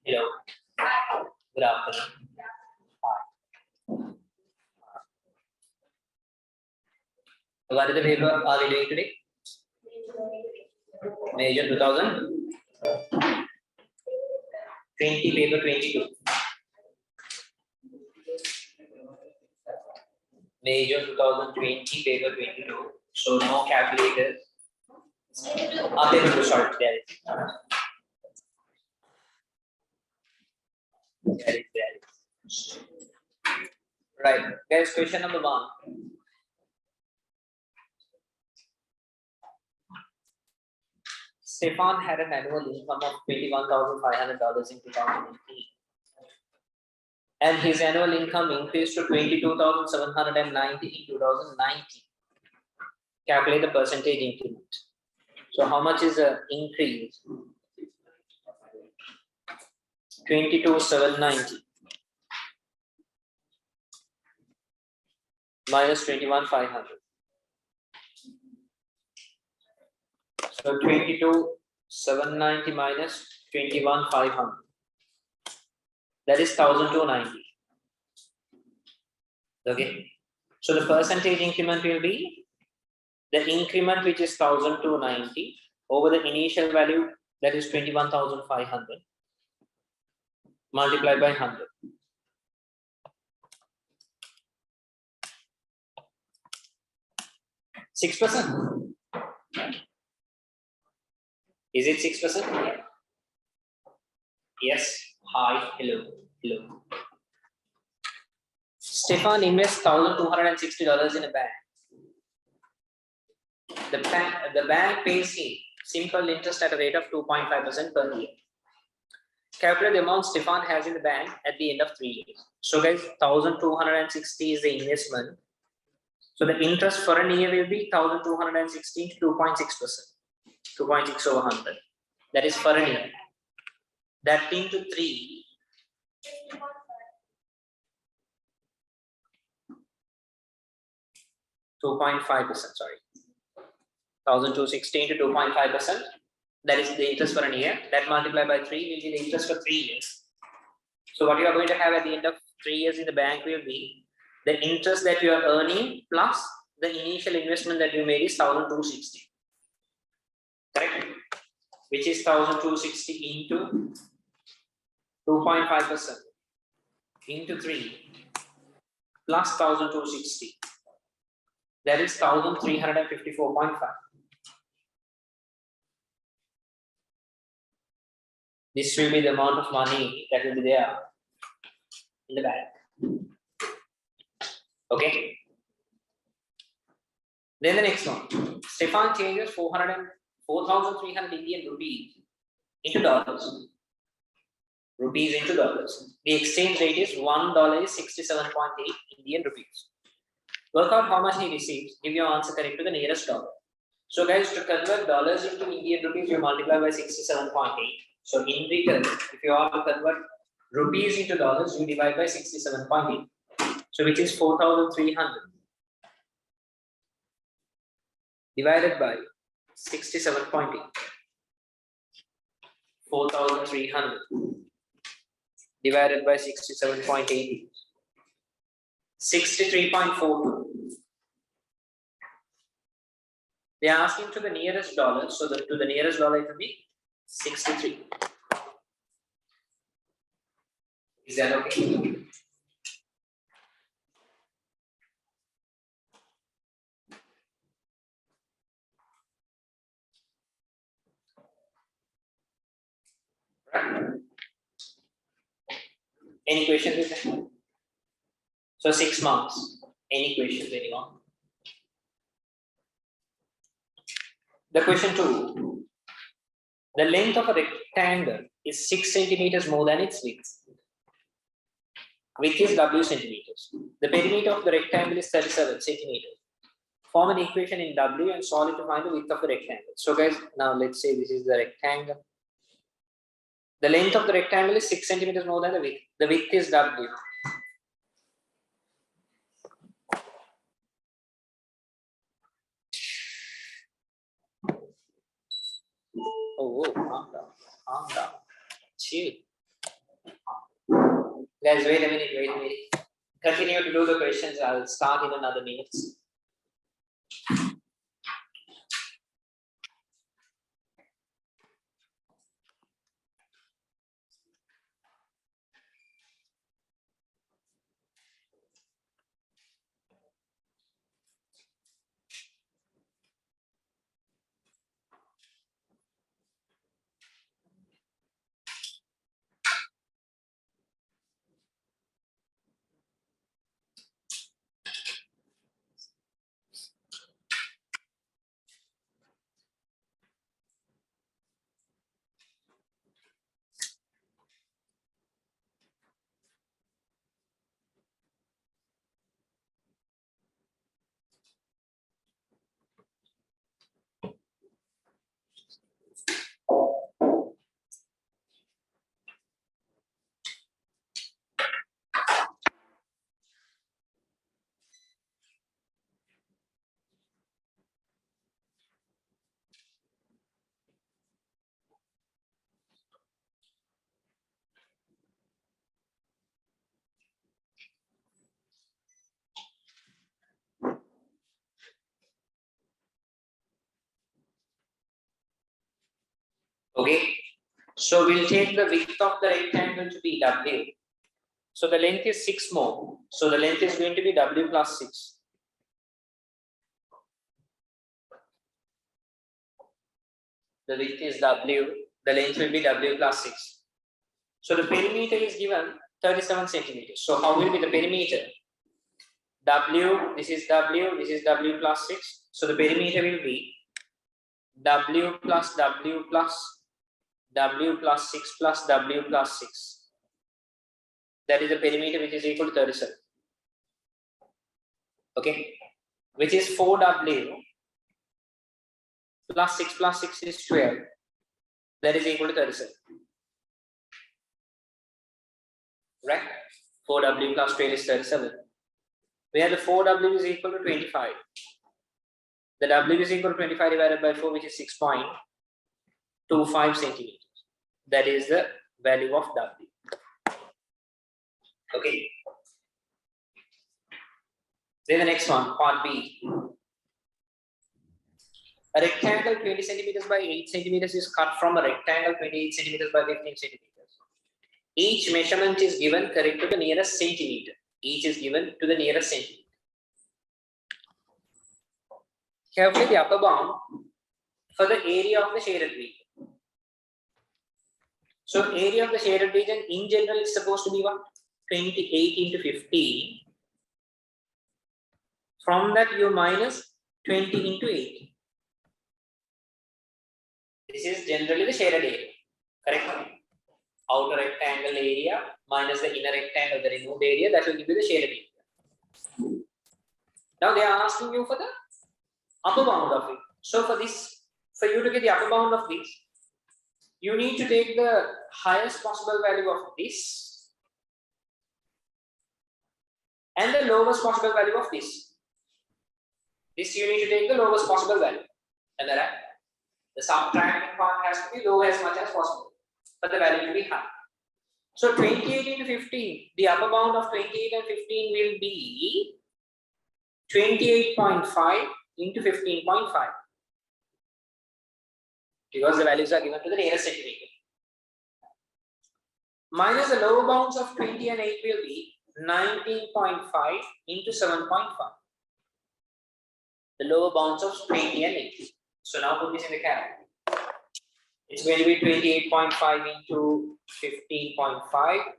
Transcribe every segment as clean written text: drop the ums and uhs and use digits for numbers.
Hello. Good afternoon. Hi. So what is the paper are we doing today? Major 2020 paper 22. Major 2020 paper 22. So no calculators. Paper short there is. There is. Right. Guys, question number 1. Stefan had an annual income of $21,500 in 2018. And his annual income increased to $22,790 in 2019. Calculate the percentage increment. So how much is the increase? 22,790 minus 21,500. So 22,790 minus 21,500. That is 1,290. Okay. So the percentage increment will be the increment which is 1,290 over the initial value, that is 21,500, multiplied by 100. %. Is it 6%? Yes. Hi. Hello. Hello. Stefan invests $1,260 in a bank. The bank pays him simple interest at a rate of 2.5% per year. Calculate the amount Stefan has in the bank at the end of 3 years. So guys, 1,260 is the investment. So the interest for a year will be 1,260 to 2.6%. 2.6 over 100. That is for a year. That into 3. 2.5%, sorry. 1,260 into 2.5%. That is the interest for a year. That multiplied by 3 will be the interest for 3 years. So what you are going to have at the end of 3 years in the bank will be the interest that you are earning plus the initial investment that you made is 1,260. Correct? Which is 1,260 into 2.5% into 3 plus 1,260. That is 1,354.5. This will be the amount of money that will be there in the bank. Okay. Then the next one. Stefan changes 4,300 Indian rupees into dollars. Rupees into dollars. The exchange rate is $1 is 67.8 Indian rupees. Work out how much he receives. Give your answer correct to the nearest dollar. So guys, to convert dollars into Indian rupees, you multiply by 67.8. So in return, if you want to convert rupees into dollars, you divide by 67.8. So which is 4,300 divided by 67.8. 4,300 divided by 67.8. 63.42. They are asking to the nearest dollar, so to the nearest dollar it will be 63. Is that okay? Right. Any questions with that? So 6 marks. Any questions, anyone? The question 2. The length of a rectangle is 6 centimeters more than its width. Width is W centimeters. The perimeter of the rectangle is 37 centimeters. Form an equation in W and solve it to find the width of the rectangle. So guys, now let's say this is the rectangle. The length of the rectangle is 6 centimeters more than the width. The width is W. Oh, calm down. Chill. Guys, wait a minute. Continue to do the questions. I'll start in another minute. Okay, so we'll take the width of the rectangle to be W. So the length is 6 more. So the length is going to be W plus 6. The width is W, the length will be W plus 6. So the perimeter is given 37 centimeters. So how will be the perimeter? W, this is W plus 6. So the perimeter will be W plus 6 plus W plus 6. That is the perimeter, which is equal to 37. Okay, which is 4W plus 6 is 12. That is equal to 37. Right? 4W plus 12 is 37. Where the 4W is equal to 25. The W is equal to 25 divided by 4, which is 6.25 centimeters. That is the value of W. Okay. Then the next one, part B. A rectangle 20 centimeters by 8 centimeters is cut from a rectangle 28 centimeters by 15 centimeters. Each measurement is given correct to the nearest centimeter. Each is given to the nearest centimeter. Calculate the upper bound for the area of the shaded region. So area of the shaded region in general is supposed to be what? 28 into 15. From that you minus 20 into 8. This is generally the shaded area. Correct? Outer rectangle area minus the inner rectangle, the removed area, that will give you the shaded area. Now they are asking you for the upper bound of it. So for this, for you to get the upper bound of this, you need to take the highest possible value of this and the lowest possible value of this. This you need to take the lowest possible value. And then the subtracting part has to be low as much as possible, but the value to be high. So 28 into 15, the upper bound of 28 and 15 will be 28.5 into 15.5. Because the values are given to the nearest centimeter. Minus the lower bounds of 20 and 8 will be 19.5 into 7.5. The lower bounds of 20 and 8. So now put this in the calculator. It's going to be 28.5 into 15.5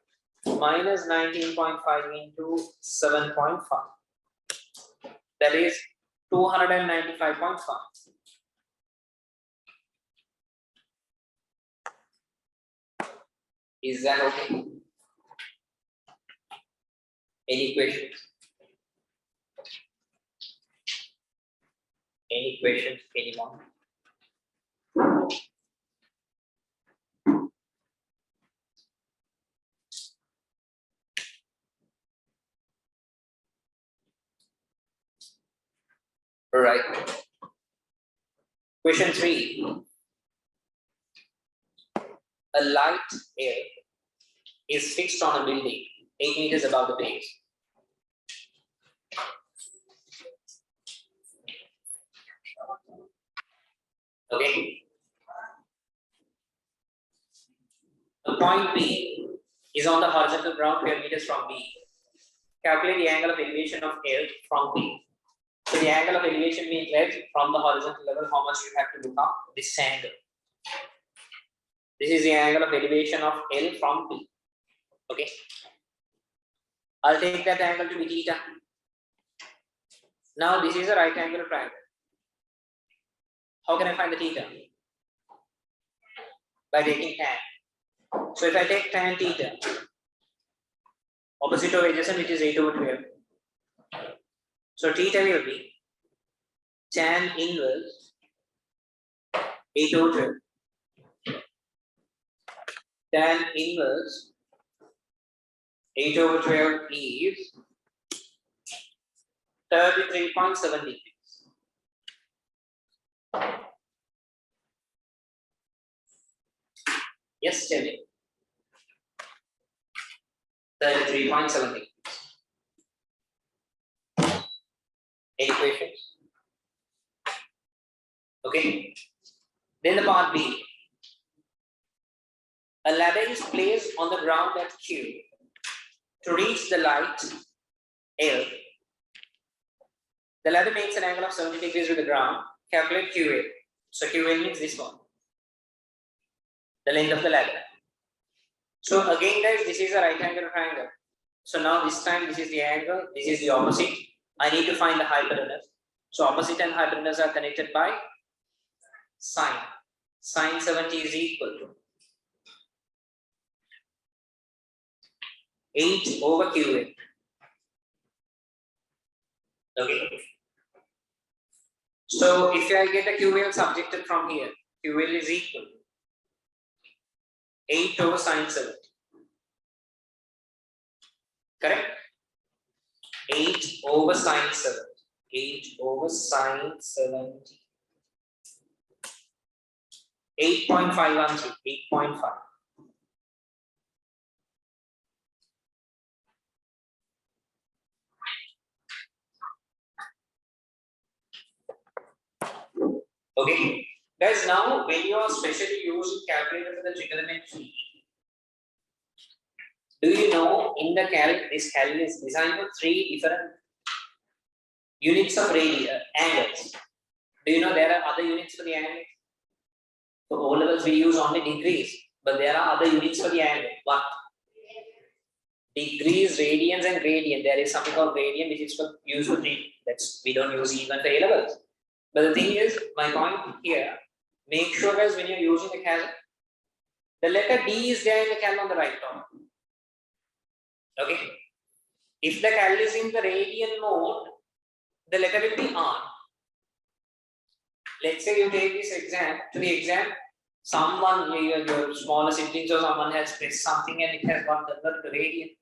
minus 19.5 into 7.5. That is 295.5. Is that okay? Any questions? Any questions, anyone? All right. Question 3. A light air is fixed on a building 8 meters above the base. Okay. The point B is on the horizontal ground 12 meters from B. Calculate the angle of elevation of L from B. So the angle of elevation means that from the horizontal level, how much you have to look up this angle. This is the angle of elevation of L from B. Okay. I'll take that angle to be theta. Now this is a right angle triangle. How can I find the theta? By taking tan. So if I take tan theta, opposite of adjacent, which is 8 over 12. So theta will be tan inverse 8 over 12. Tan inverse 8 over 12 is 33.7 degrees. Yes, tell me. 33.7 degrees. Any questions? Okay. Then the part B. A ladder is placed on the ground at Q to reach the light L. The ladder makes an angle of 70 degrees with the ground. Calculate QL. So QL means this one, the length of the ladder. So again, guys, this is a right angle triangle. So now this time this is the angle, this is the opposite. I need to find the hypotenuse. So opposite and hypotenuse are connected by sine. Sine 70 is equal to 8 over QL. Okay. So if I get a QL subjected from here, QL is equal to 8 over sine 70. Correct? 8 over sine 70. 8 over sine 70. 8.513. 8.5. Okay, guys, now when you are specially using calculator for the trigonometry, do you know in the this calc is designed for 3 different units of angles? Do you know there are other units for the angle? For O levels we use only degrees, but there are other units for the angle. What? Degrees, radians, and gradient. There is something called gradient which is used for 3. That's we don't use even for A levels. But the thing is, my point here, make sure guys when you're using the calc, the letter D is there in the calc on the right top. Okay. If the calc is in the radian mode, the letter will be R. Let's say you take this exam, to the exam, someone, your smaller siblings or someone has pressed something and it has got converted to radian.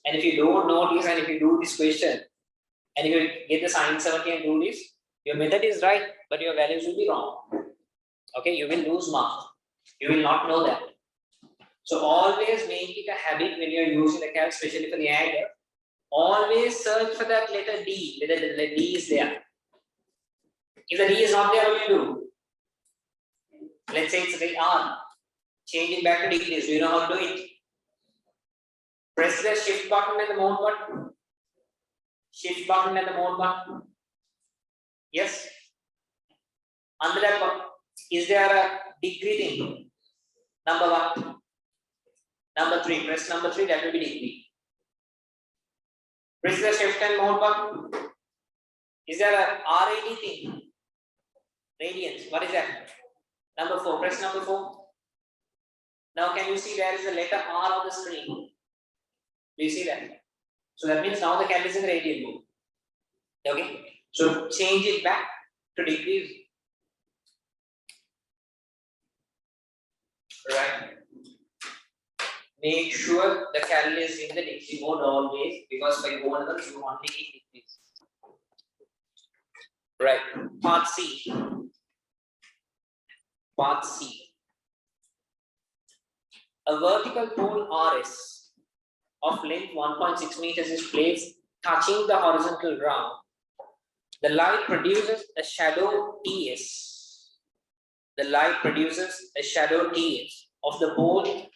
And if you don't notice and if you do this question, and if you get the sine 70 and do this, your method is right, but your values will be wrong. Okay, you will lose marks. You will not know that. So always make it a habit when you are using the calc, especially for the angle. Always search for that letter D, whether the letter D is there. If the D is not there, what do you do? Let's say it's the R. Change it back to degrees. Do you know how to do it? Press the shift button and the mode button. Shift button and the mode button. Yes. Under that button, is there a degree thing? Number 1. Number 3. Press number 3, that will be degree. Press the shift and mode button. Is there a RAD thing? Radians. What is that? Number 4. Press number 4. Now can you see there is a letter R on the screen? Do you see that? So that means now the calc is in radian mode. Okay. So change it back to degrees. Right. Make sure the calc is in the degree mode always, because by O levels you only need degrees. Right. Part C. Part C. A vertical pole RS of length 1.6 meters is placed touching the horizontal ground, the light produces a shadow TS. The light produces a shadow TS of the pole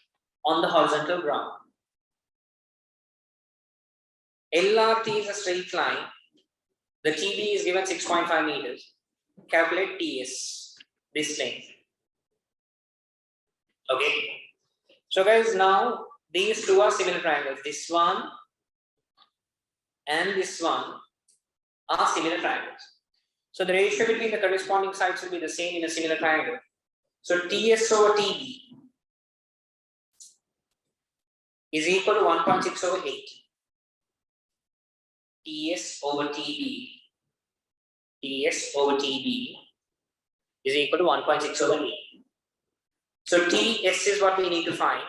on the horizontal ground. LRT is a straight line. The TB is given 6.5 meters. Calculate TS, this length. Okay. So guys, now these two are similar triangles. This one and this one are similar triangles. So the ratio between the corresponding sides will be the same in a similar triangle. So TS over TB is equal to 1.6 over 8. TS over TB. TS over TB is equal to 1.6 over 8. So TS is what we need to find.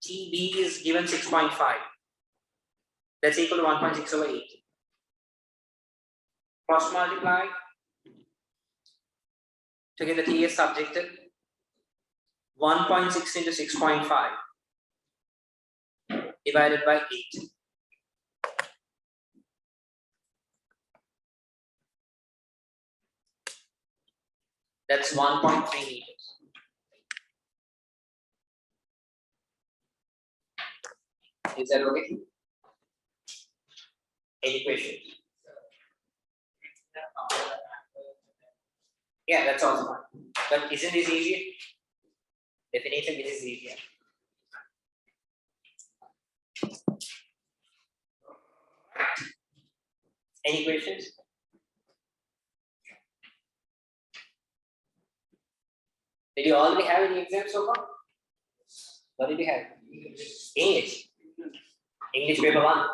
TB is given 6.5. That's equal to 1.6 over 8. Cross multiply to get the TS subjected. 1.6 into 6.5 divided by 8. That's 1.3 meters. Is that okay? Any questions? Yeah, that's also fine. But isn't this easier? Definitely this is easier. Any questions? Did you already have any exams so far? What did you have? English. English paper 1.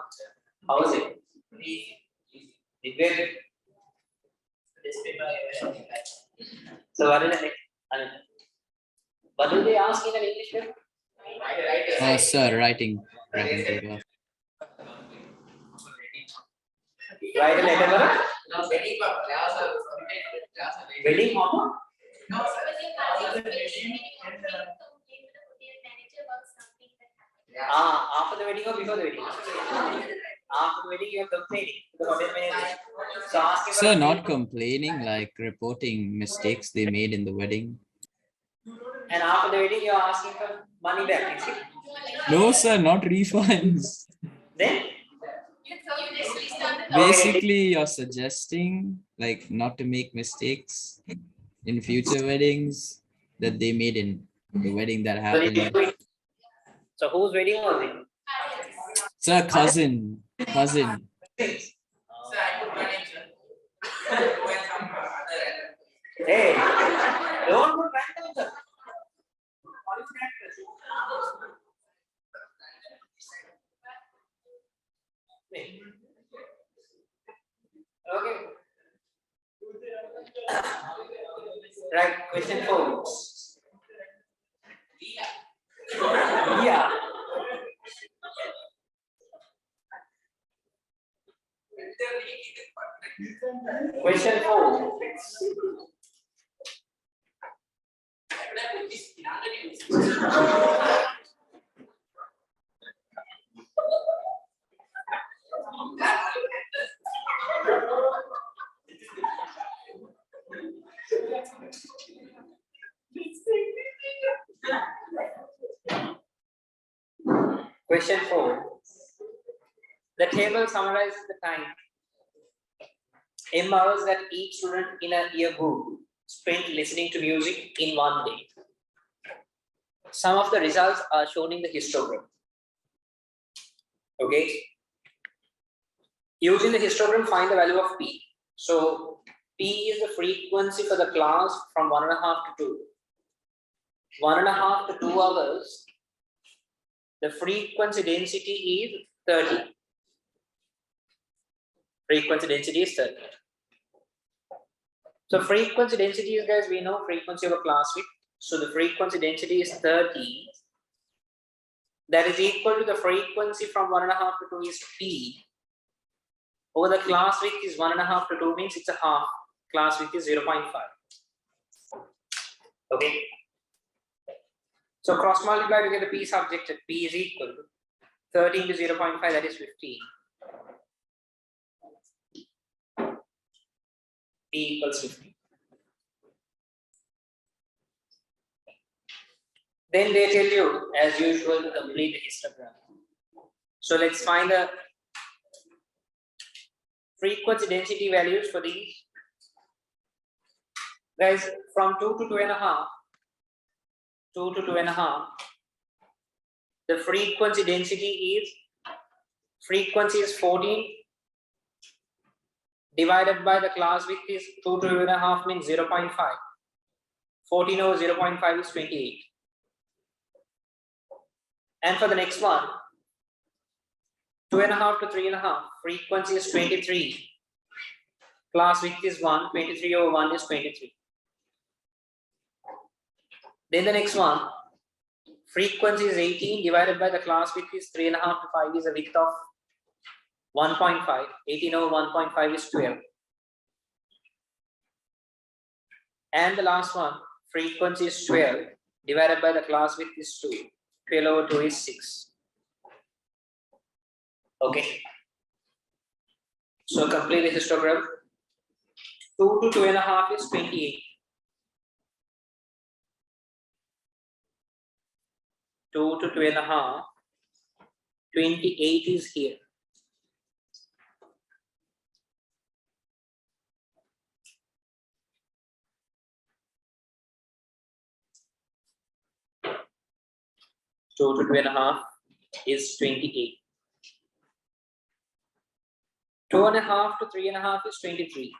How was it? Did you get this paper? So what is it? What do they ask in an English paper? Oh, sir, writing paper. Write a letter. Wedding hopper? After the wedding or before the wedding? After the wedding, you are complaining to the hotel manager. So ask him. Sir, not complaining, like reporting mistakes they made in the wedding. And after the wedding, you are asking for money back. Is it? No, sir, not refunds. Then? Basically, you're suggesting like not to make mistakes in future weddings that they made in the wedding that happened. So whose wedding was it? Sir, cousin. Hey, don't put random, sir. Okay. Right, question 4. Yeah. Question 4. Question 4. The table summarizes the time. M hours that each student in a year group spent listening to music in one day. Some of the results are shown in the histogram. Okay. Using the histogram, find the value of P. So P is the frequency for the class from 1.5 to 2. 1.5 to 2 hours. The frequency density is 30. Frequency density is 30. So frequency density is, guys, we know frequency of a class width. So the frequency density is 30. That is equal to the frequency from 1.5 to 2 is P. Over the class width is 1.5 to 2 means it's a half. Class width is 0.5. Okay. So cross multiply to get the P subjected. P is equal to 30 into 0.5, that is 15. P equals 15. Then they tell you, as usual, to complete the histogram. So let's find the frequency density values for these. Guys, from 2 to 2.5, 2 to 2.5, the frequency density is 14 divided by the class width is 2 to 2.5 means 0.5. 14 over 0.5 is 28. And for the next one, 2.5 to 3.5, frequency is 23. Class width is 1, 23 over 1 is 23. Then the next one, frequency is 18 divided by the class width is 3.5 to 5 is a width of 1.5. 18 over 1.5 is 12. And the last one, frequency is 12 divided by the class width is 2. 12 over 2 is 6. Okay. So complete the histogram. 2 to 2.5 is 28. 2 to 2.5, 28 is here. Two to 2.5 is 28. 2.5 to 3.5 is 23.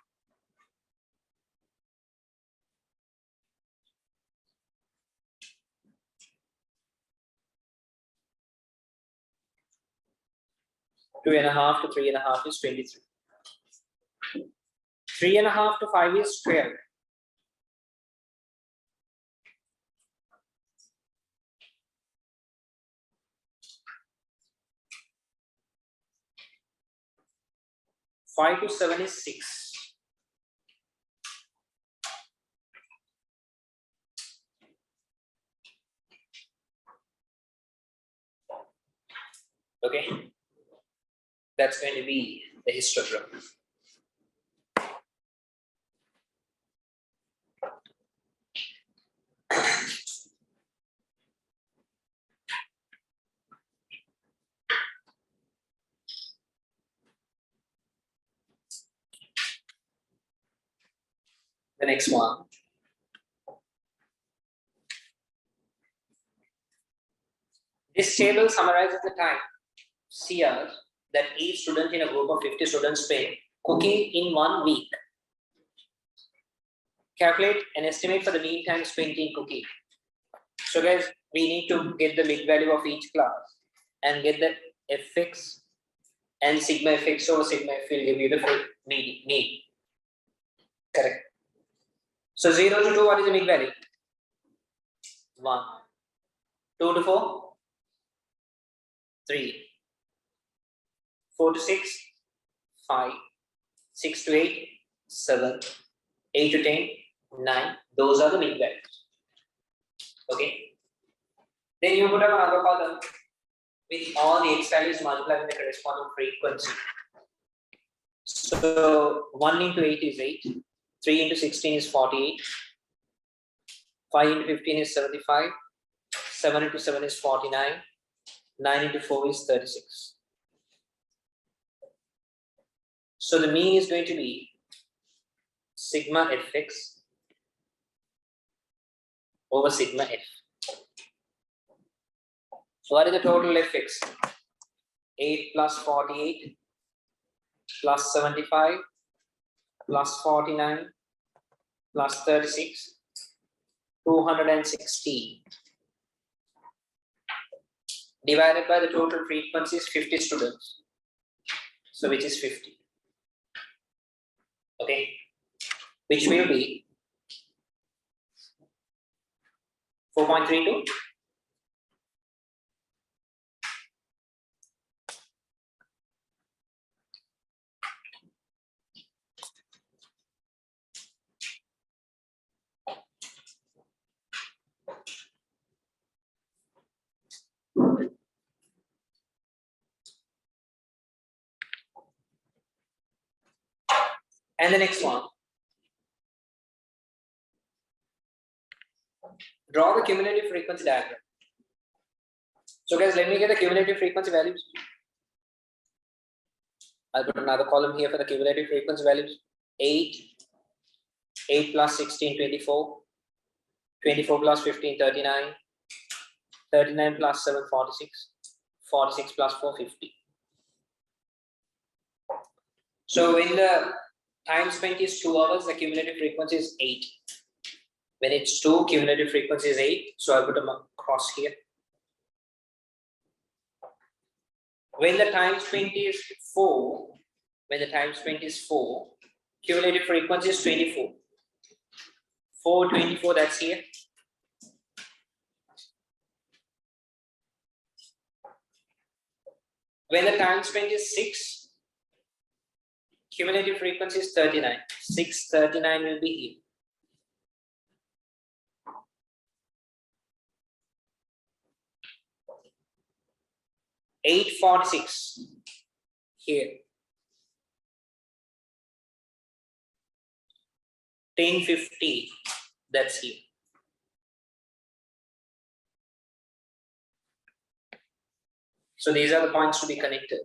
Two and a half to 3.5 is 23. 3.5 to 5 is 12. Five to 7 is 6. Okay, that's going to be the histogram. The next one. This table summarizes the time, CR, that each student in a group of 50 students spend cooking in 1 week. Calculate an estimate for the mean time spent in cooking. So guys, we need to get the mid value of each class and get the fx and sigma fx over sigma f will give you the full mean. Correct. So 0 to 2, what is the mid value? 1. 2 to 4? 3. 4 to 6? 5. 6 to 8? 7. 8 to 10? 9. Those are the mid values. Okay. Then you put up another column with all the x values multiplied with the corresponding frequency. So 1 into 8 is 8. 3 into 16 is 48. 5 into 15 is 75. 7 into 7 is 49. 9 into 4 is 36. So the mean is going to be sigma fx over sigma f. So what is the total fx? 8 plus 48 plus 75 plus 49 plus 36, 216 divided by the total frequency is 50 students. So which is 50. Okay, which will be 4.32. And the next one. Draw the cumulative frequency diagram. So guys, let me get the cumulative frequency values. I'll put another column here for the cumulative frequency values. 8 plus 16, 24. 24 plus 15, 39. 39 plus 7, 46. 46 plus 4, 50. So when the time spent is 2 hours, the cumulative frequency is 8. When it's 2, cumulative frequency is 8. So I'll put a cross here. When the time spent is 4, cumulative frequency is 24. 4, 24, that's here. When the time spent is 6, cumulative frequency is 39. 6, 39 will be here. $8.46 here. 10.50, that's here. So these are the points to be connected.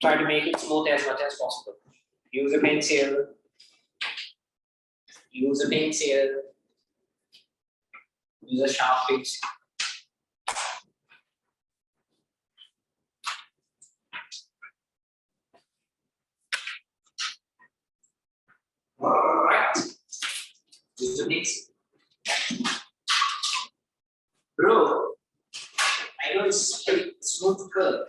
Try to make it smooth as much as possible. Use a pencil. Use a pencil. Use a sharp pencil. Alright. Use a pencil. Bro, I know it's straight, smooth curve.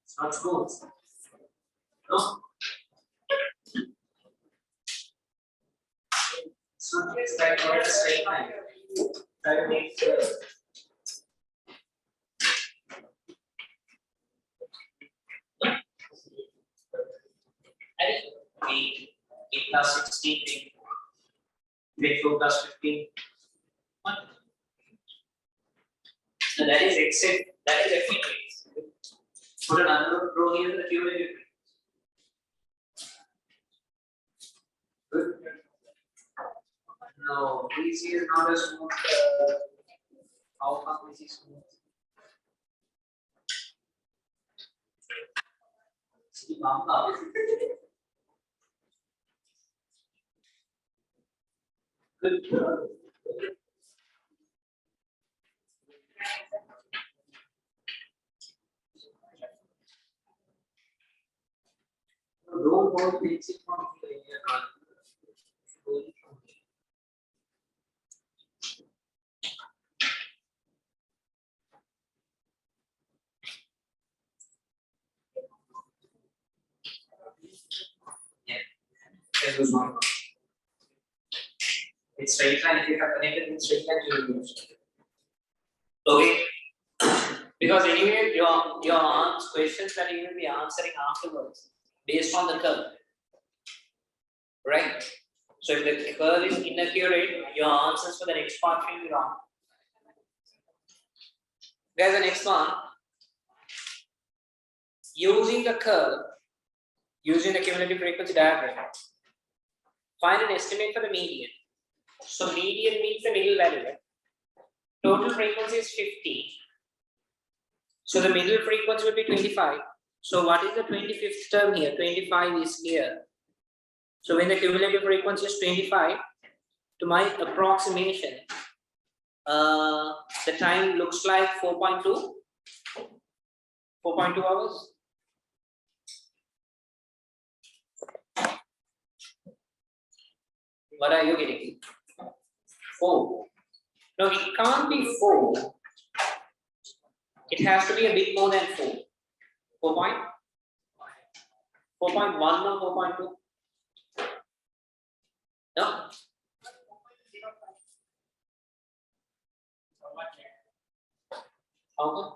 It's not smooth. No? So it's like not a straight line. Try to make curve. Eight plus 16, 24 plus 15. So that is exit, that is efficient. Put another row here for the cumulative. Good. No, BC is not a smooth. How come BC is smooth? See, Mama. Good. Don't hold BC from here. Yeah, this was one. It's straight line. If you have connected with straight line, you will use. Okay. Because anyway, your questions that you will be answering afterwards based on the curve, right? So if the curve is inaccurate, your answers for the next part will be wrong. Guys, the next one, using the curve, using the cumulative frequency diagram, find an estimate for the median. So median means the middle value, right? Total frequency is 50. So the middle frequency will be 25. So what is the 25th term here? 25 is here. So when the cumulative frequency is 25, to my approximation, the time looks like 4.2 hours. What are you getting? 4. No, it can't be 4. It has to be a bit more than 4. 4.1 or 4.2? No? How come?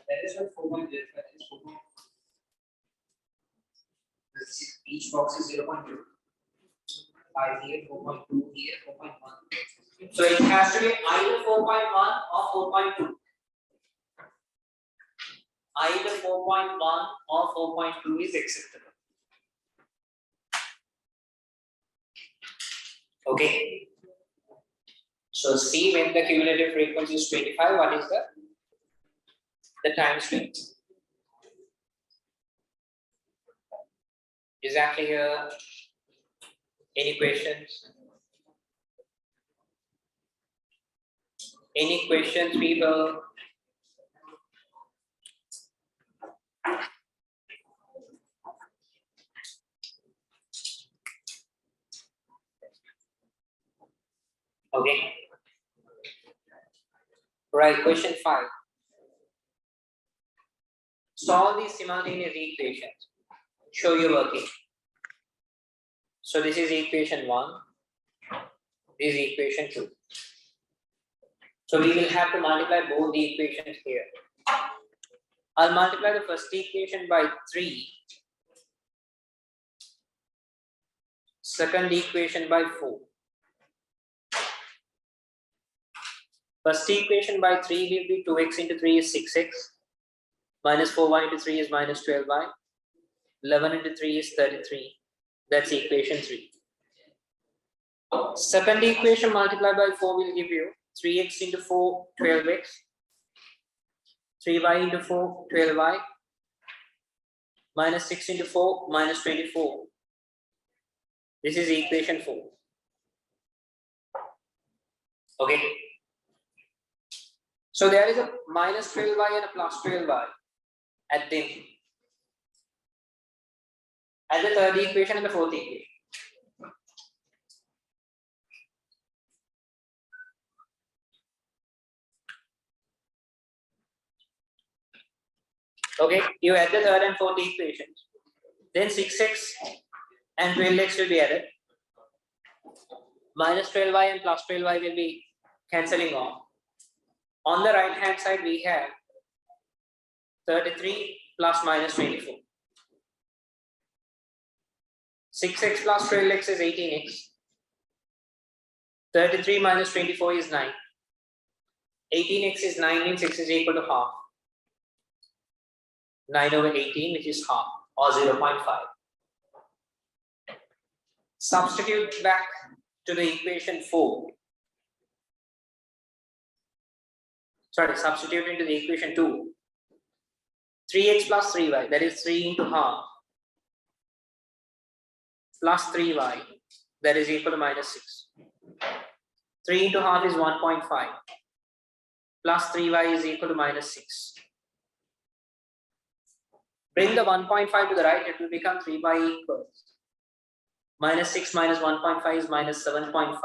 That is what 4.05 is. Each box is 0.2. 5 here, 4.2 here, 4.1. So it has to be either 4.1 or 4.2. Either 4.1 or 4.2 is acceptable. Okay. So see, when the cumulative frequency is 25, what is the time swing? Is that clear? Any questions? Any questions, people? Okay. Right, question 5. Solve these simultaneous equations. Show your working. So this is equation 1. This is equation 2. So we will have to multiply both the equations here. I'll multiply the first equation by 3. Second equation by 4. First equation by 3 will be 2x into 3 is 6x. Minus 4y into 3 is minus 12y. 11 into 3 is 33. That's equation 3. Second equation multiplied by 4 will give you 3x into 4, 12x. 3y into 4, 12y. Minus 6 into 4, minus 24. This is equation 4. Okay. So there is a minus 12y and a plus 12y at them. At the third equation and the fourth equation. Okay, you add the third and fourth equations. Then 6x and 12x will be added. Minus 12y and plus 12y will be cancelling off. On the right hand side, we have 33 plus minus 24. 6x plus 12x is 18x. 33 minus 24 is 9. 18x is 9 means x is equal to half. 9 over 18, which is half, or 0.5. Substitute back to the equation 4. Sorry, substitute into the equation 2. 3x plus 3y, that is 3 into half, plus 3y, that is equal to minus 6. 3 into half is 1.5, plus 3y is equal to minus 6. Bring the 1.5 to the right, it will become 3y equals. Minus 6 minus 1.5 is minus 7.5.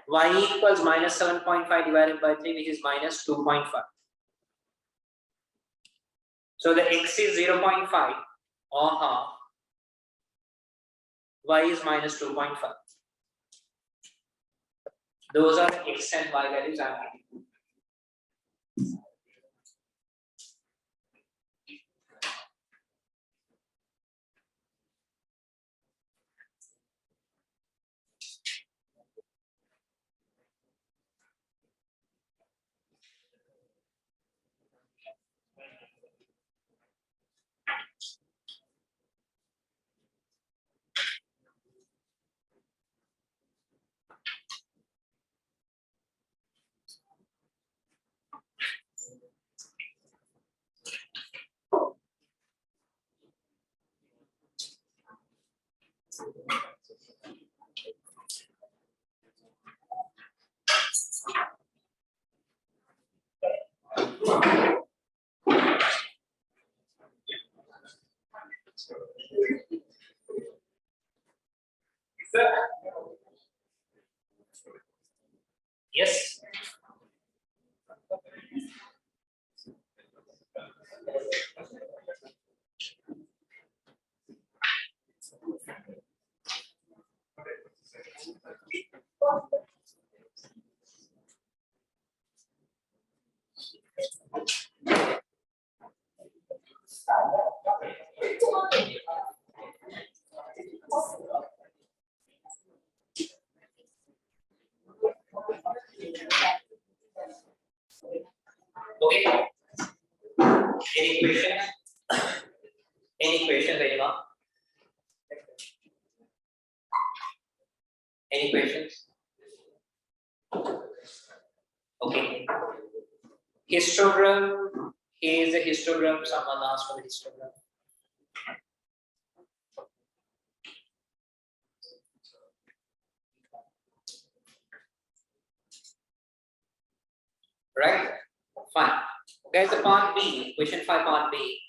Y equals minus 7.5 divided by 3, which is minus 2.5. So the x is 0.5 or half. Y is minus 2.5. Those are the x and y values I am giving. Yes. Okay. Any questions? Any questions, anyone? Any questions? Okay. Histogram. Here is a histogram. Someone asked for the histogram. Right? Fine. Guys, the part B, question 5 part B.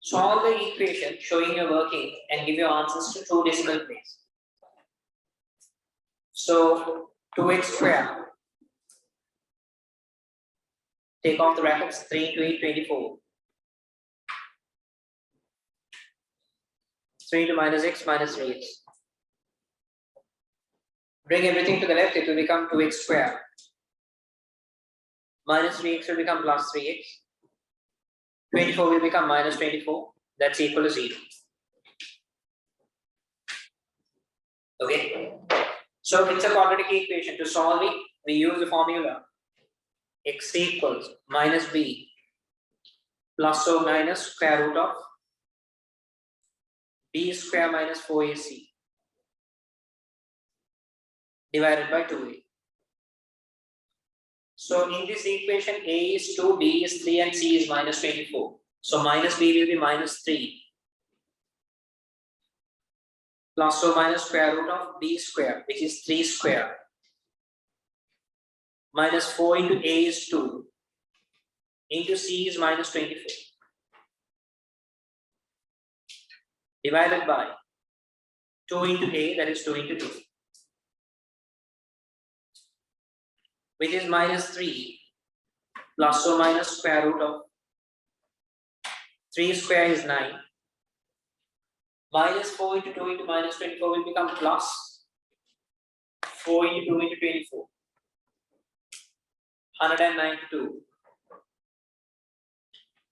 Solve the equation showing your working and give your answers to 2 decimal places. So 2x square. Take off the brackets, 3 into 8, 24. 3 into minus x minus 3x. Bring everything to the left, it will become 2x square. Minus 3x will become plus 3x. 24 will become minus 24. That's equal to 0. Okay. So it's a quadratic equation. To solve it, we use the formula x equals minus b plus or minus square root of b square minus 4ac divided by 2a. So in this equation, a is 2, b is 3, and c is minus 24. So minus b will be minus 3 plus or minus square root of b square, which is 3 square, minus 4 into a is 2, into c is minus 24, divided by 2 into a, that is 2 into 2, which is minus 3 plus or minus square root of 3 square is 9, minus 4 into 2 into minus 24 will become plus 4 into 2 into 24, 192,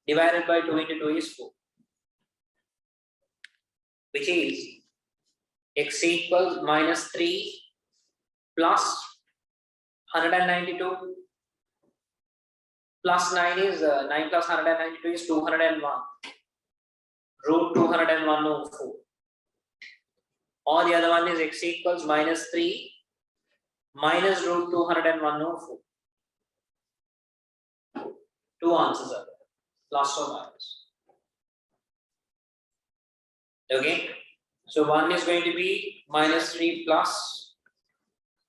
divided by 2 into 2 is 4, which is x equals minus 3 plus 192 plus 9 is 9 plus 192 is 201, root 201 over 4. Or the other one is x equals minus 3 minus root 201 over 4. Two answers are there, plus or minus. Okay, so one is going to be minus 3 plus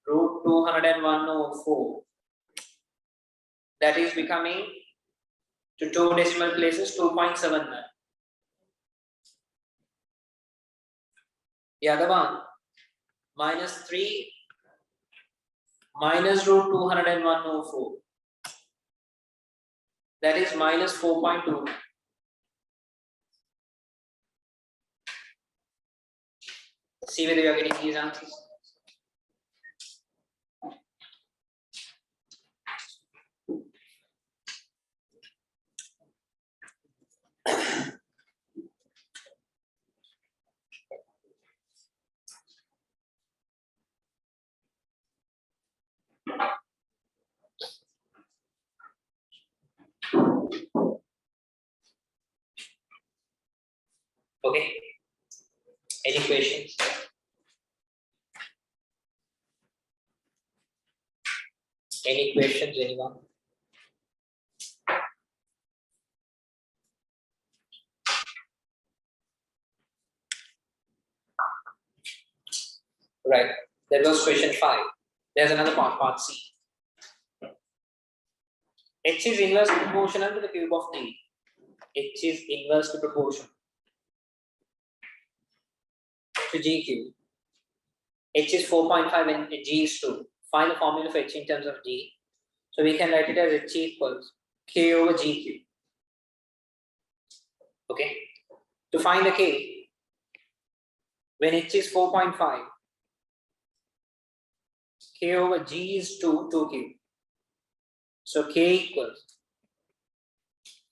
root 201 over 4. That is becoming to 2 decimal places 2.79. The other one, minus 3 minus root 201 over 4. That is minus 4.2. See whether you are getting these answers. Okay. Any questions? Any questions, anyone? Right. That was question 5. There's another part, part C. H is inversely proportional to the cube of G. H is inversely proportional to G cube. H is 4.5 and G is 2. Find the formula for H in terms of G. So we can write it as H equals K over G cube. Okay. To find the K, when H is 4.5, K over G is 2 cube. So K equals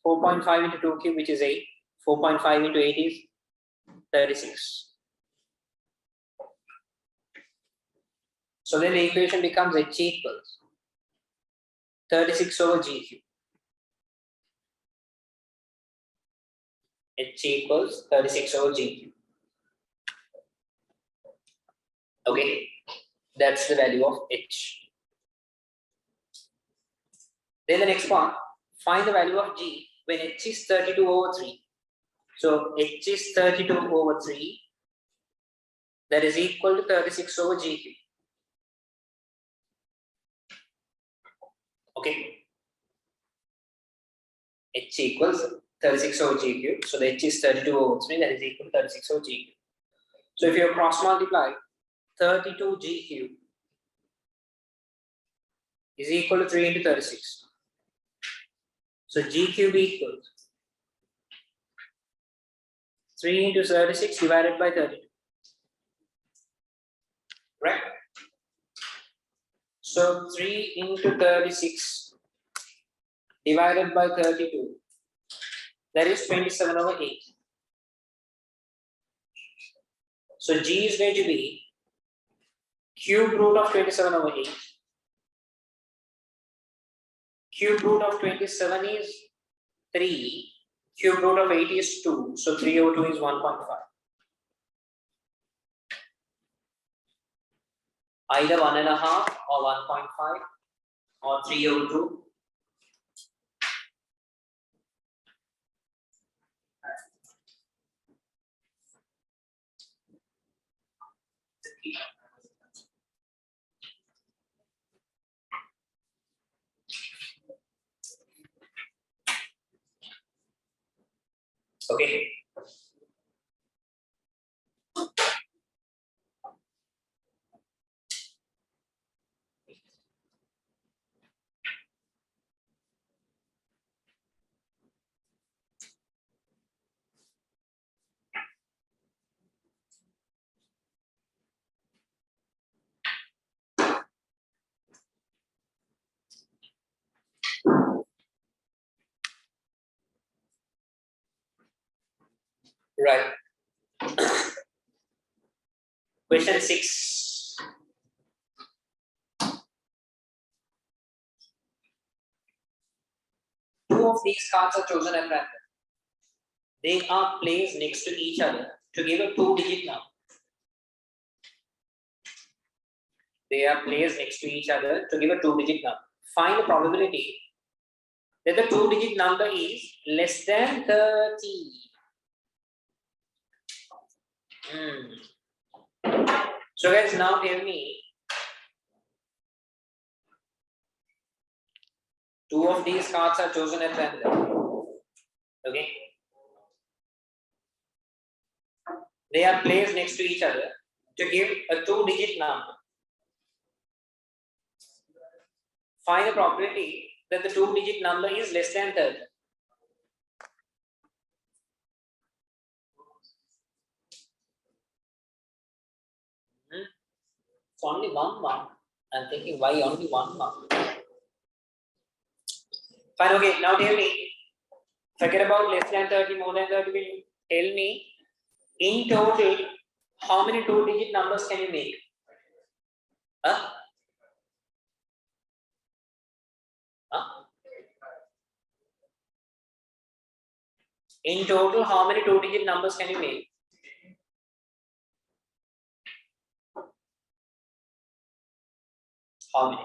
4.5 into 2 cube, which is 8. 4.5 into 8 is 36. So then the equation becomes H equals 36 over G cube. H equals 36 over G. Okay, that's the value of H. Then the next one, find the value of G when H is 32 over 3. So H is 32 over 3, that is equal to 36 over GQ. Okay. H equals 36 over GQ. So the H is 32 over 3, that is equal to 36 over GQ. So if you cross multiply 32 GQ is equal to 3 into 36. So G cube equals 3 into 36 divided by 32. Right? So 3 into 36 divided by 32, that is 27 over 8. So G is going to be cube root of 27 over 8. Cube root of 27 is 3. Cube root of 8 is 2. So 3 over 2 is 1.5. Either 1.5 or 1.5 or 3 over 2. Okay. Right. Question 6. Two of these cards are chosen at random. They are placed next to each other to give a 2-digit number. They are placed next to each other to give a 2-digit number. Find the probability that the 2-digit number is less than 30. So guys, now tell me, two of these cards are chosen at random. Okay. They are placed next to each other to give a 2-digit number. Find the probability that the 2-digit number is less than 30. It's only one mark. I'm thinking, why only one mark? Fine, okay, now tell me, forget about less than 30, more than 30, will you tell me, in total, how many 2-digit numbers can you make? Huh? Huh? In total, how many 2-digit numbers can you make? How many?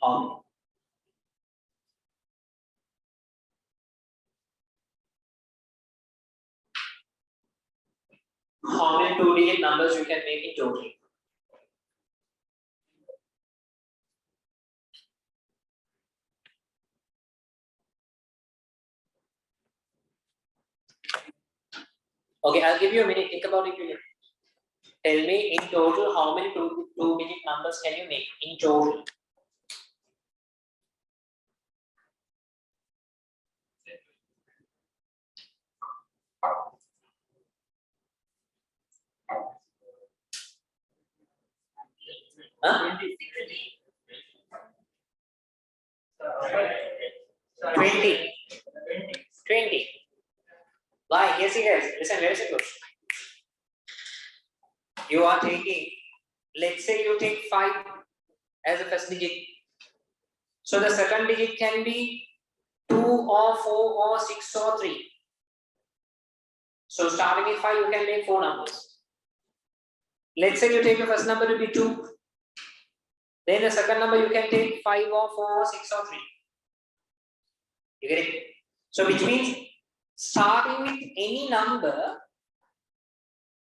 How many? How many 2-digit numbers you can make in total? Okay, I'll give you a minute. Think about it. Tell me in total how many 2-digit numbers can you make in total? Huh? 20. 20. Why? Yes, guys. Listen, very simple. You are taking, let's say you take 5 as the first digit. So the second digit can be 2 or 4 or 6 or 3. So starting with 5, you can make 4 numbers. Let's say you take the first number to be 2. Then the second number you can take 5 or 4 or 6 or 3. You get it? So which means starting with any number,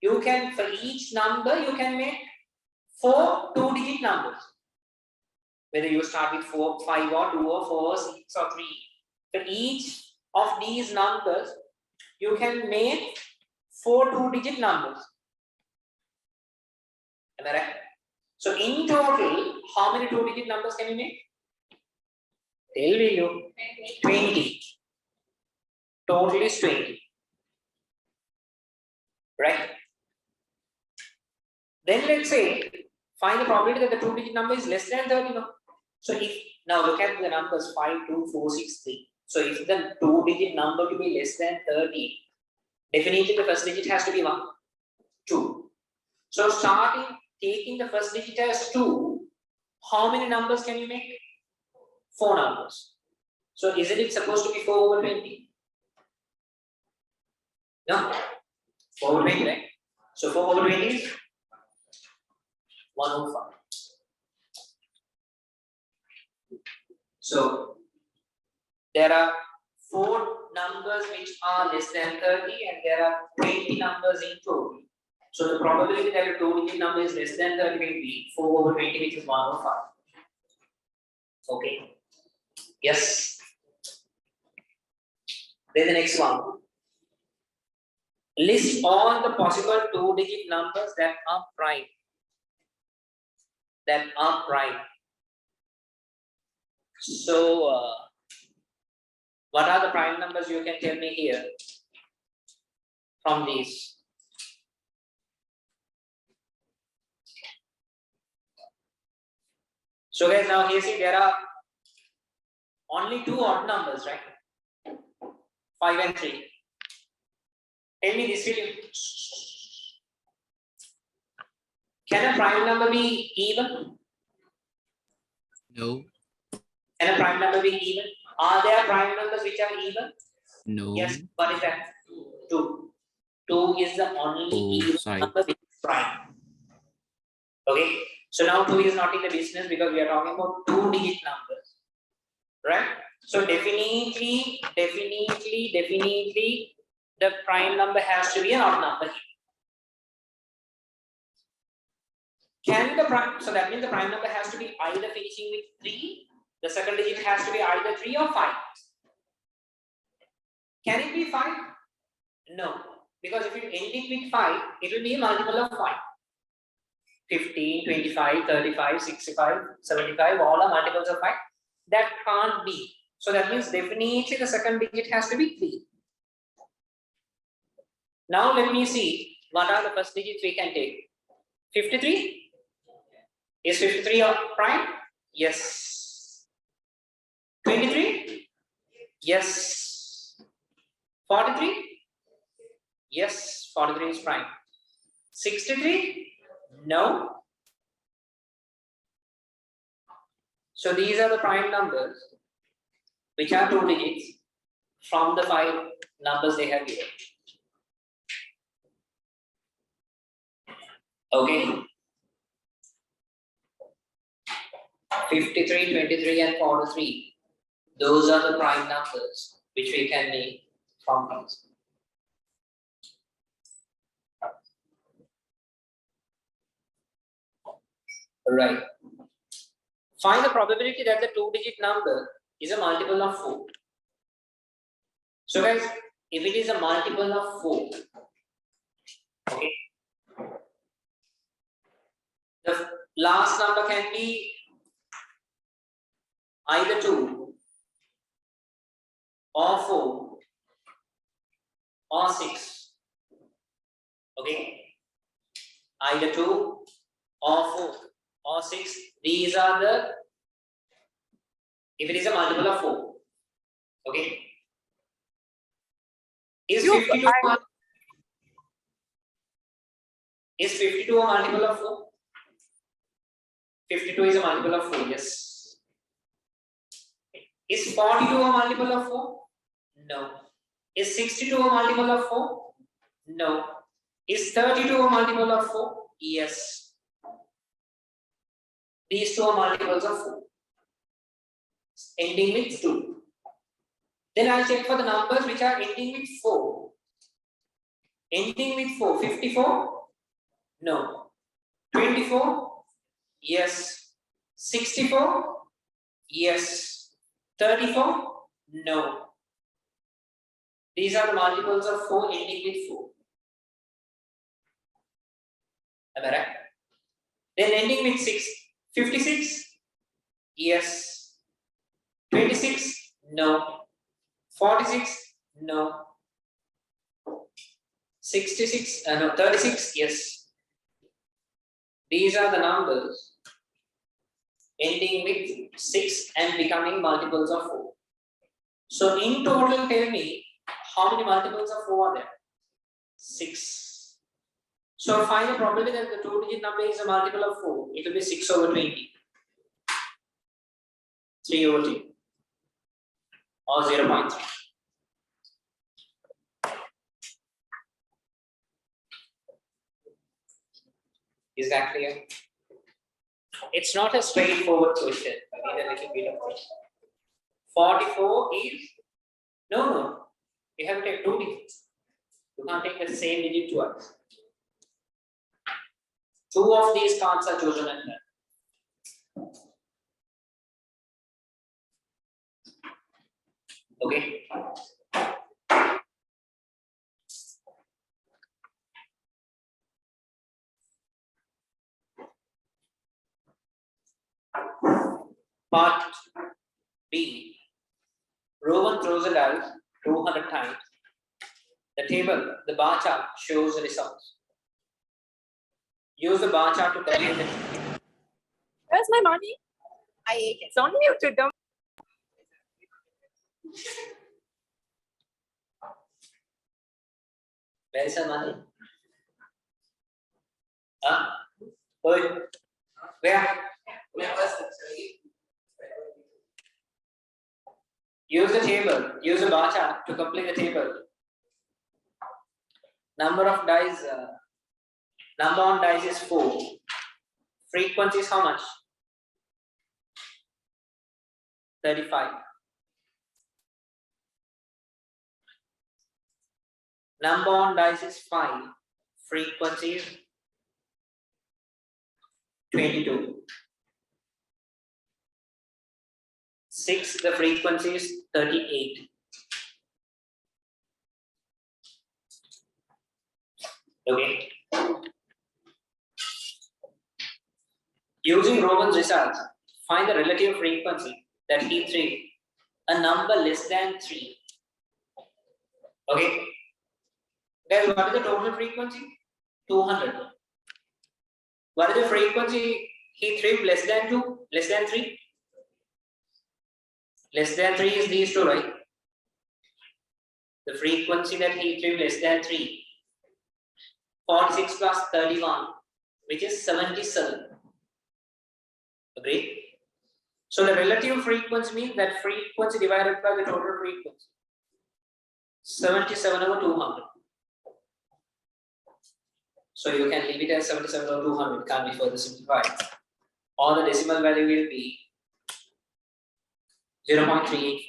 you can, for each number, you can make 4 2-digit numbers. Whether you start with 4, 5 or 2 or 4 or 6 or 3. For each of these numbers, you can make 4 2-digit numbers. Am I right? So in total, how many 2-digit numbers can you make? Tell me you. 20. Total is 20. Right? Then let's say, find the probability that the 2-digit number is less than 30. No? So if, now look at the numbers 5, 2, 4, 6, 3. So if the 2-digit number to be less than 30, definitely the first digit has to be 1, 2. So taking the first digit as 2, how many numbers can you make? 4 numbers. So isn't it supposed to be 4 over 20? No? 4 over 20, right? So 4 over 20 is 105. So there are 4 numbers which are less than 30 and there are 20 numbers in total. So the probability that a 2-digit number is less than 30 will be 4 over 20, which is 105. Okay. Yes. Then the next one. List all the possible 2-digit numbers that are prime. So, what are the prime numbers you can tell me here from these? So guys, now here see there are only 2 odd numbers, right? 5 and 3. Tell me this will. Can a prime number be even? No. Can a prime number be even? Are there prime numbers which are even? No. Yes. What is that? 2. 2 is the only even number which is prime. Okay. So now 2 is not in the business because we are talking about 2-digit numbers, right? So definitely, the prime number has to be an odd number here. Can the prime? So that means the prime number has to be either finishing with 3. The second digit has to be either 3 or 5. Can it be 5? No, because if you end it with 5, it will be a multiple of 5. 15, 25, 35, 65, 75, all are multiples of 5. That can't be. So that means definitely the second digit has to be 3. Now let me see what are the first digits we can take. 53? Is 53 a prime? Yes. 23? Yes. 43? Yes, 43 is prime. 63? No. So these are the prime numbers which are 2 digits from the 5 numbers they have given. Okay. 53, 23 and 43. Those are the prime numbers which we can make from these. Right. Find the probability that the 2-digit number is a multiple of 4. So guys, if it is a multiple of 4, okay, the last number can be either 2 or 4 or 6. Okay, either 2 or 4 or 6. These are the, if it is a multiple of 4. Okay. Is 52 a multiple of 4? 52 is a multiple of 4. Yes. Is 42 a multiple of 4? No. Is 62 a multiple of 4? No. Is 32 a multiple of 4? Yes. These two are multiples of 4. Ending with 2. Then I'll check for the numbers which are ending with 4. Ending with 4. 54? No. 24? Yes. 64? Yes. 34? No. These are the multiples of 4 ending with 4. Am I right? Then ending with 6. 56? Yes. 26? No. 46? No. 66? No. 36? Yes. These are the numbers ending with 6 and becoming multiples of 4. So in total, tell me how many multiples of 4 are there? 6. So find the probability that the 2-digit number is a multiple of 4. It will be 6 over 20. 3 over 2. Or 0.3. Is that clear? It's not a straightforward question. I need a little bit of question. 44 is no. You have to take 2 digits. You can't take the same digit twice. 2 of these cards are chosen at that. Okay. Part B. Rowan throws a dice 200 times. The bar chart shows the results. Use the bar chart to calculate it. Where's my money? I ate it. It's on you to dump. Where is the money? Huh? Oi. Where? Use the table. Use the bar chart to complete the table. Number of dice. Number on dice is 4. Frequency is how much? 35. Number on dice is 5. Frequency is 22. 6, the frequency is 38. Okay. Using Rowan's results, find the relative frequency that he threw a number less than 3. Okay. Guys, what is the total frequency? 200. What is the frequency he threw less than 2? Less than 3? Less than 3 is these two, right? The frequency that he threw less than 3. 46 plus 31, which is 77. Agree? So the relative frequency means that frequency divided by the total frequency. 77 over 200. So you can leave it as 77 over 200, can't be further simplified. Or the decimal value will be 0.385.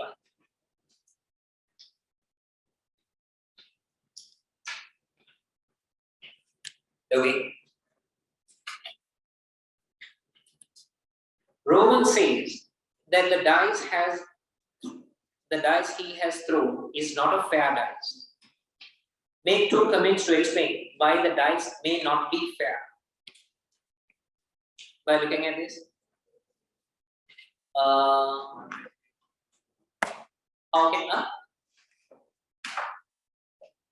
Okay. Rowan says that the dice he has thrown is not a fair dice. Make 2 comments to explain why the dice may not be fair. By looking at this, okay,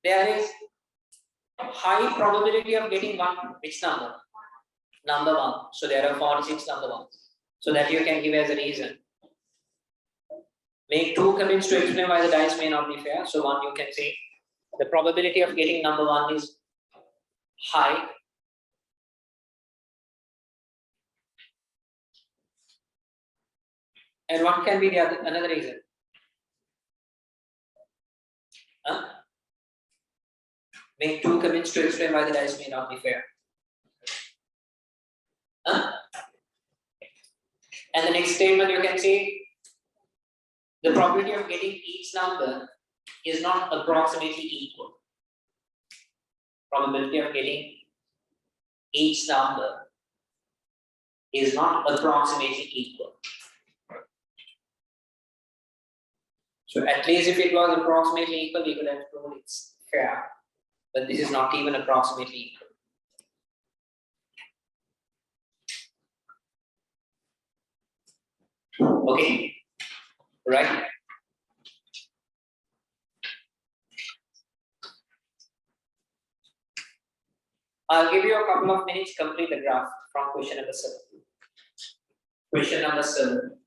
there is high probability of getting one. Which number? Number 1. So there are 46 number 1s. So that you can give as a reason. Make 2 comments to explain why the dice may not be fair. So 1, you can say the probability of getting number 1 is high. And what can be the another reason? Huh? Make two commits to explain why the dice may not be fair. Huh? And the next statement you can see, the probability of getting each number is not approximately equal. Probability of getting each number is not approximately equal. So at least if it was approximately equal, we could have told it's fair. But this is not even approximately equal. Okay, right? I'll give you a couple of minutes to complete the graph from question number 7. Question number 7.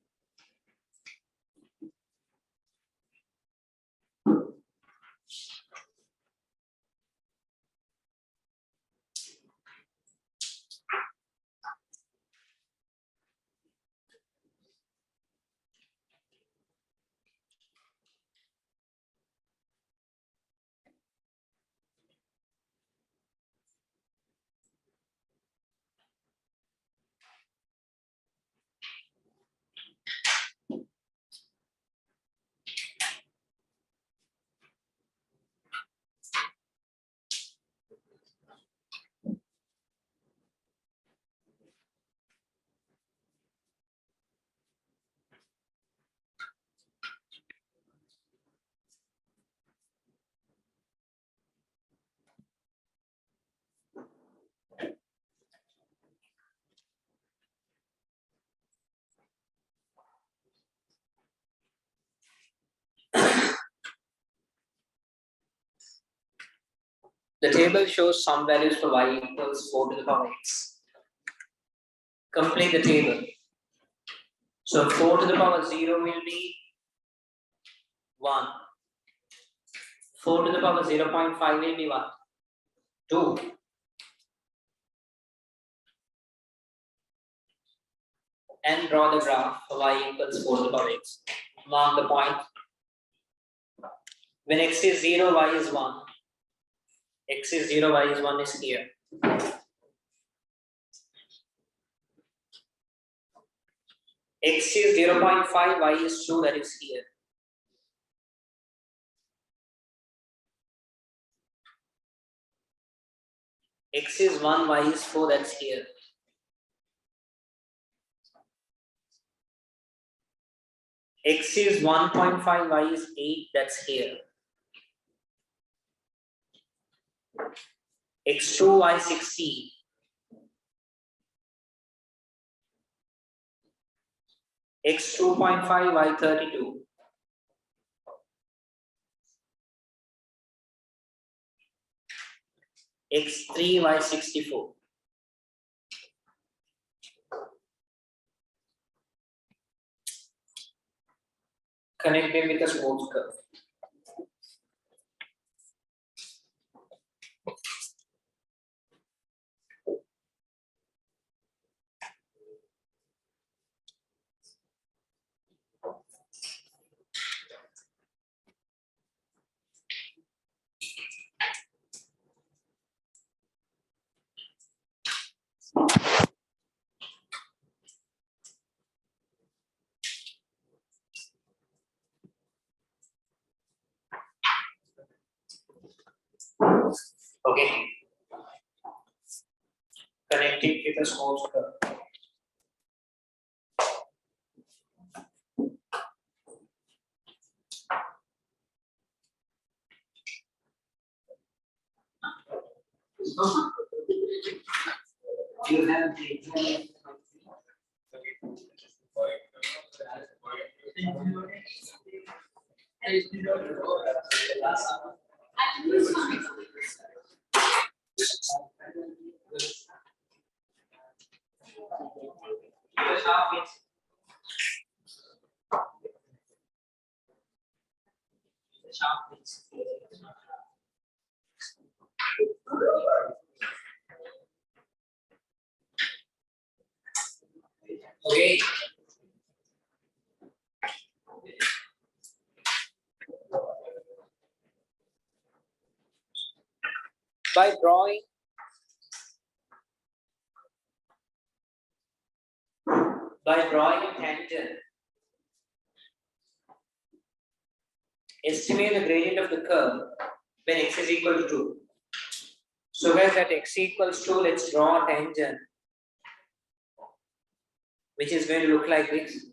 The table shows some values for y equals 4 to the power x. Complete the table. So 4 to the power 0 will be 1. 4 to the power 0.5 will be what? 2. And draw the graph for y equals 4 to the power x. Mark the point. When x is 0, y is 1. X is 0, y is 1 is here. X is 0.5, y is 2, that is here. X is 1, y is 4, that's here. X is 1.5, y is 8, that's here. X2, y 16. X 2.5, y 32. X3, y 64. Connect them with a smooth curve. Okay. Connect it with a smooth curve. You have the okay. by drawing a tangent, estimate the gradient of the curve when x is equal to 2. So guys, at x equals 2, let's draw a tangent which is going to look like this.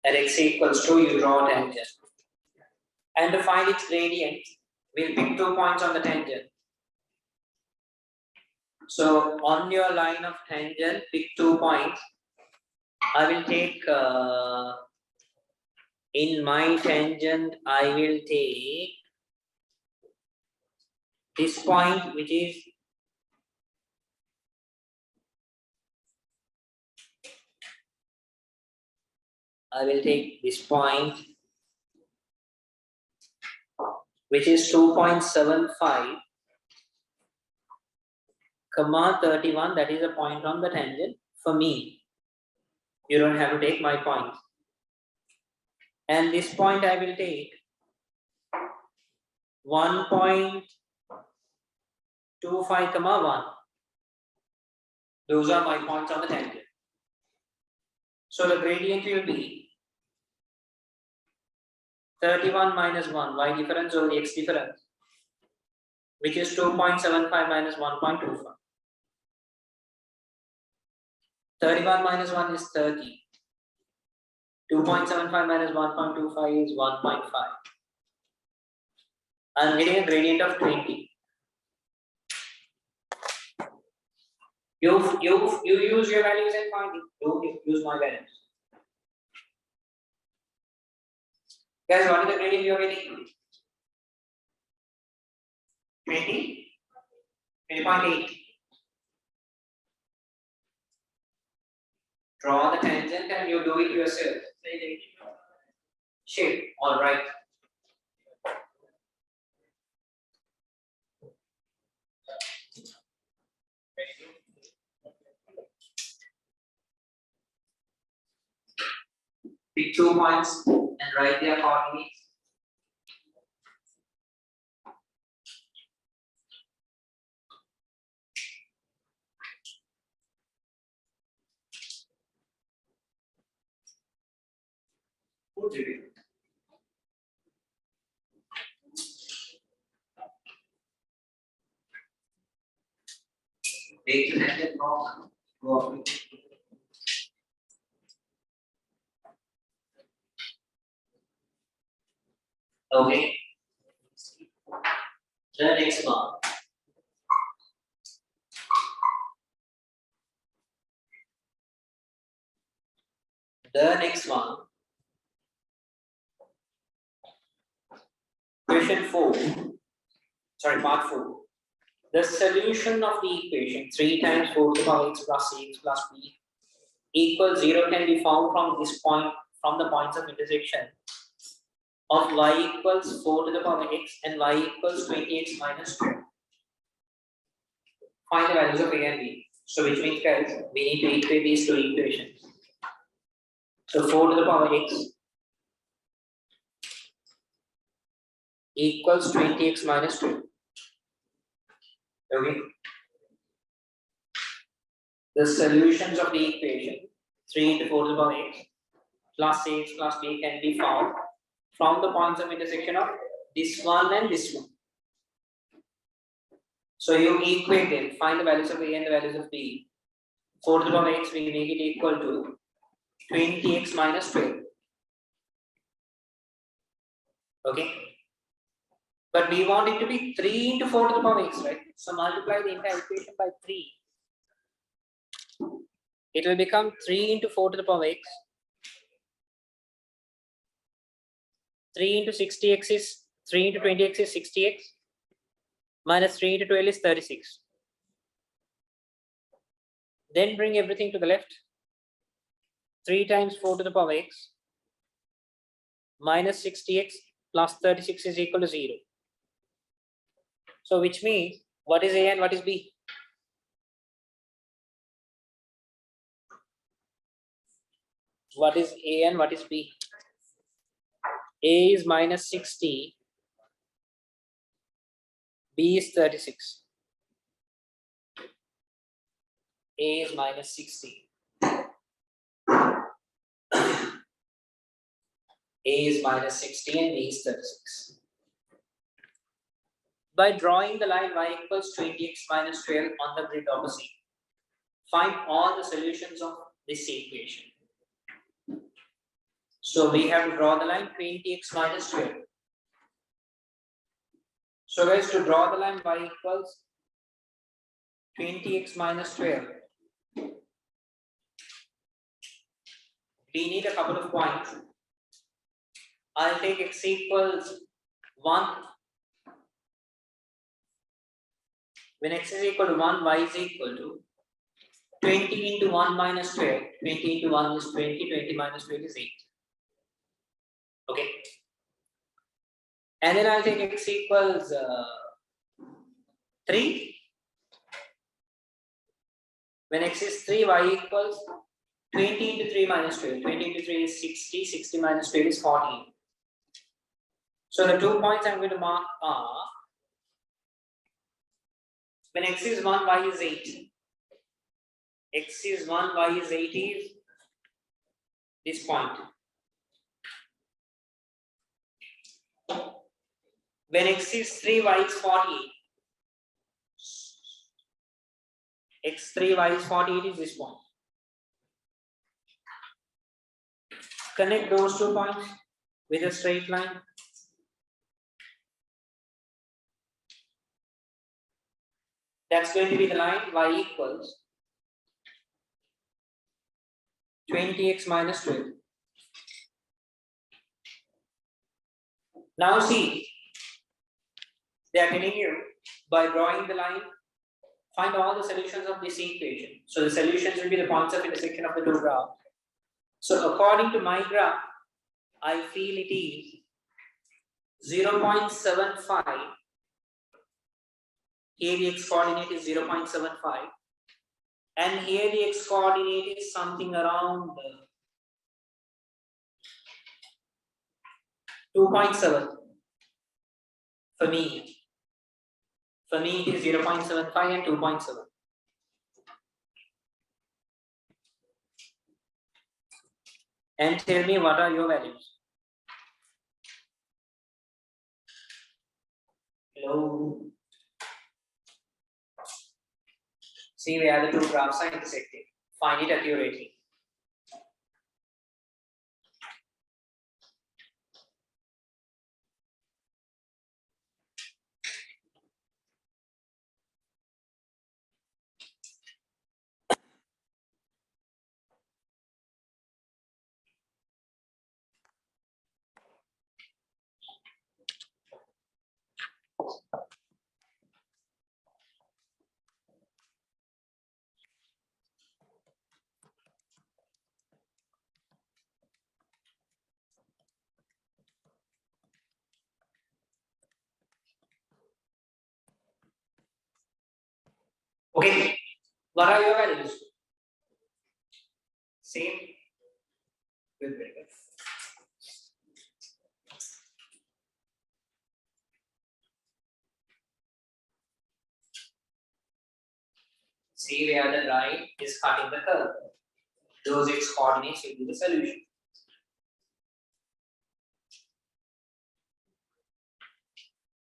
At x equals 2, you draw a tangent. And to find its gradient, we'll pick 2 points on the tangent. So on your line of tangent, pick 2 points. I will take, in my tangent, I will take this point, which is I will take this point, which is 2.75, comma 31. That is a point on the tangent for me. You don't have to take my point. And this point I will take 1.25, comma 1. Those are my points on the tangent. So the gradient will be 31 minus 1, y difference over x difference, which is 2.75 minus 1.25. 31 minus 1 is 30. 2.75 minus 1.25 is 1.5. I am getting a gradient of 20. You use your values and find it. Don't use my values. Guys, what is the gradient you are getting? 20? 20.8. Draw the tangent and you do it yourself. Shape, all right. Pick 2 points and write their coordinates. Who did it? Take the tangent, go up. Okay. The next one. The next one. Question 4. Sorry, part 4. The solution of the equation 3 times 4 to the power x plus cx plus b equals 0 can be found from this point, from the points of intersection of y equals 4 to the power x and y equals 20x minus 2. Find the values of a and b. So which means guys, we need to equate these two equations. So 4 to the power x equals 20x minus 2. Okay. The solutions of the equation 3 into 4 to the power x plus x plus b can be found from the points of intersection of this one and this one. So you equate them, find the values of a and the values of b. 4 to the power x, we make it equal to 20x minus 12. Okay. But we want it to be 3 into 4 to the power x, right? So multiply the entire equation by 3. It will become 3 into 4 to the power x. 3 into 60x is 3 into 20x is 60x. Minus 3 into 12 is 36. Then bring everything to the left. 3 times 4 to the power x minus 60x plus 36 is equal to 0. So which means, what is A and what is B? What is A and what is B? A is minus 60. B is 36. A is minus 60. A is minus 60 and B is 36. By drawing the line y equals 20x minus 12 on the grid of a C, find all the solutions of this equation. So we have to draw the line 20x minus 12. So guys, to draw the line y equals 20x minus 12, we need a couple of points. I'll take x equals 1. When x is equal to 1, y is equal to 20 into 1 minus 12. 20 into 1 is 20, 20 minus 12 is 8. Okay. And then I'll take x equals 3. When x is 3, y equals 20 into 3 minus 12. 20 into 3 is 60. 60 minus 12 is 14. So the 2 points I'm going to mark are, when x is 1, y is 8. X is 1, y is 8 is this point. When x is 3, y is 48. X3, y is 48 is this point. Connect those 2 points with a straight line. That's going to be the line y equals 20x minus 12. Now see, they are telling you, by drawing the line, find all the solutions of this equation. So the solutions will be the points of intersection of the two graphs. So according to my graph, I feel it is 0.75. Here the x coordinate is 0.75. And here the x coordinate is something around 2.7 for me. For me, it is 0.75 and 2.7. And tell me what are your values? Hello. See where the two graphs are intersecting. Find it accurately. Okay, what are your values? Same. Good, very good. See where the line is cutting the curve. Those x coordinates will be the solution.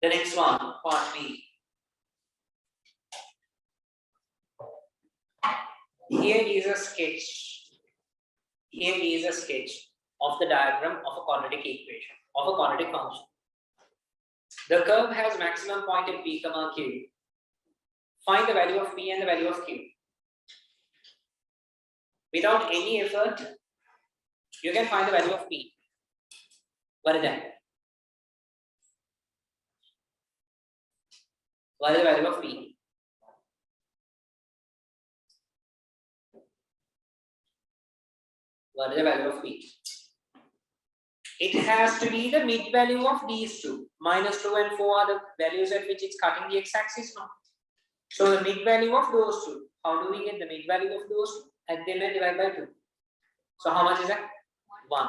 The next one, part B. Here is a sketch. Here is a sketch of the diagram of a quadratic equation, of a quadratic function. The curve has maximum point at P, Q. Find the value of P and the value of Q. Without any effort, you can find the value of P. What is that? What is the value of P? What is the value of P? it has to be the mid value of these two. Minus 2 and 4 are the values at which it's cutting the x-axis now. So the mid value of those two. How do we get the mid value of those two? Add them and divide by 2. So how much is that? 1.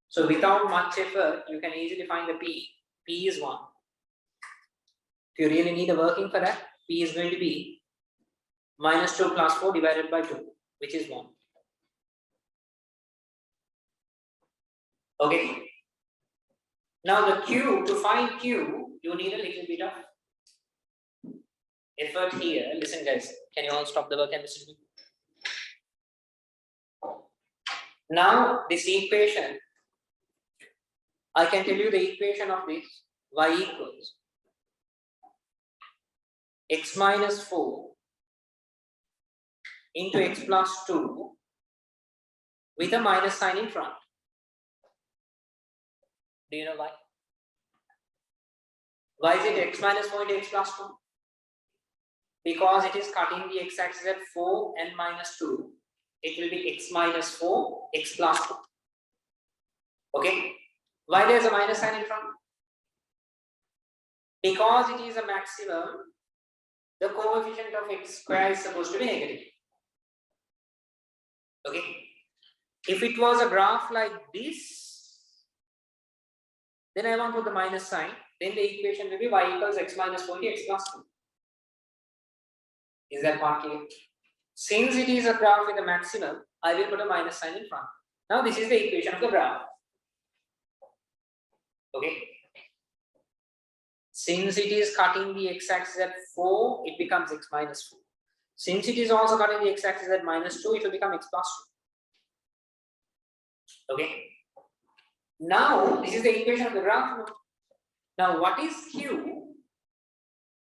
So without much effort, you can easily find the p. P is 1. If you really need a working for that, p is going to be minus 2 plus 4 divided by 2, which is 1. Okay. Now the q, to find q, you need a little bit of effort here. Listen guys, can you all stop the work and listen to me? Now this equation, I can tell you the equation of this. Y equals x minus 4 into x plus 2 with a minus sign in front. Do you know why? Why is it x minus 4 into x plus 2? Because it is cutting the x-axis at 4 and minus 2. It will be x minus 4, x plus 2. Okay? Why there is a minus sign in front? Because it is a maximum, the coefficient of x square is supposed to be negative. Okay? If it was a graph like this, then I want to put the minus sign, then the equation will be y equals x minus 4 x plus 2. Is that part clear? Since it is a graph with a maximum, I will put a minus sign in front. Now this is the equation of the graph. Okay. Since it is cutting the x-axis at 4, it becomes x minus 4. Since it is also cutting the x-axis at minus 2, it will become x plus 2. Okay. Now, this is the equation of the graph. Now, what is q?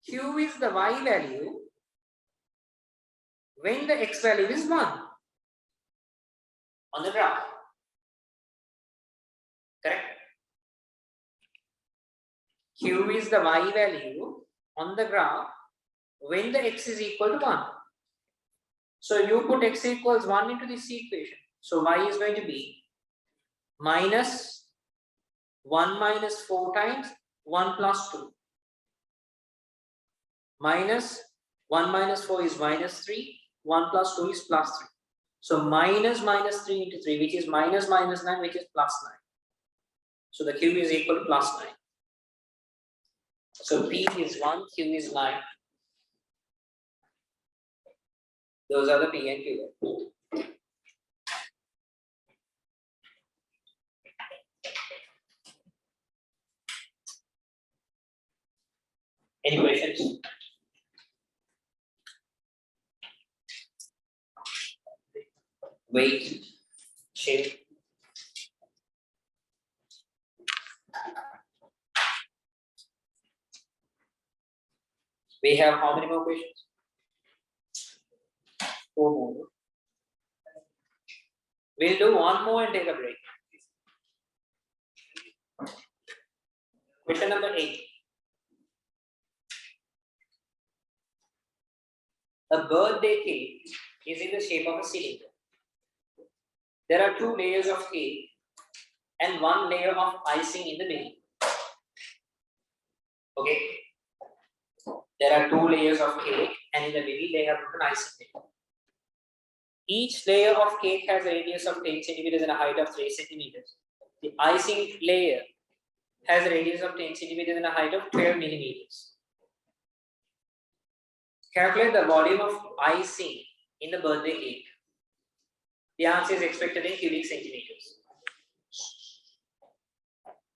Q is the y value when the x value is 1 on the graph. Correct? Q is the y value on the graph when the x is equal to 1. So, you put x equals 1 into this equation. So, y is going to be minus 1 minus 4 times 1 plus 2 minus 1 minus 4 is minus 3, 1 plus 2 is plus 3. So minus 3 into 3, which is minus 9, which is plus 9. So the q is equal to plus 9. So p is 1, q is 9. Those are the p and q. Any questions? Wait, shape. We have how many more questions? 4 more. We'll do one more and take a break. Question number 8. A birthday cake is in the shape of a cylinder. There are 2 layers of cake and 1 layer of icing in the middle. Okay. There are 2 layers of cake and in the middle they have put an icing layer. Each layer of cake has a radius of 10 centimeters and a height of 3 centimeters. The icing layer has a radius of 10 centimeters and a height of 12 millimeters. Calculate the volume of icing in the birthday cake. The answer is expected in cubic centimeters.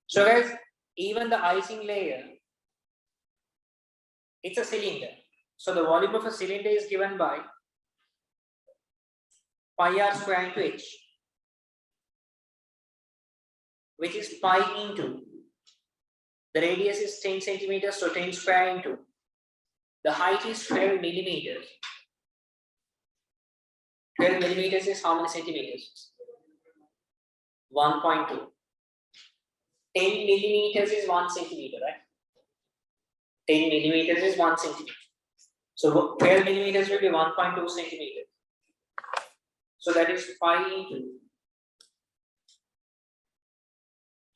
So guys, even the icing layer, it's a cylinder. So the volume of a cylinder is given by pi r square into h, which is pi into, the radius is 10 centimeters, so 10 square into, the height is 12 millimeters. 12 millimeters is how many centimeters? 1.2. 10 millimeters is 1 centimeter, right? 10 millimeters is 1 centimeter. So 12 millimeters will be 1.2 centimeters. So that is pi into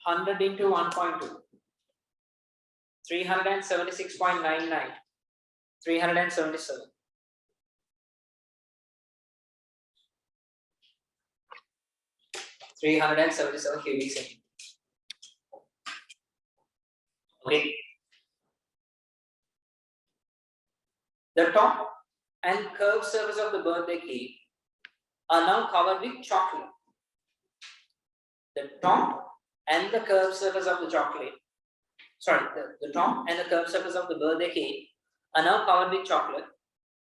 100 into 1.2. 376.99. 377. 377 cubic centimeters. Okay. The top and curved surface of the birthday cake are now covered with chocolate. The top and the curved surface of the the top and the curved surface of the birthday cake are now covered with chocolate.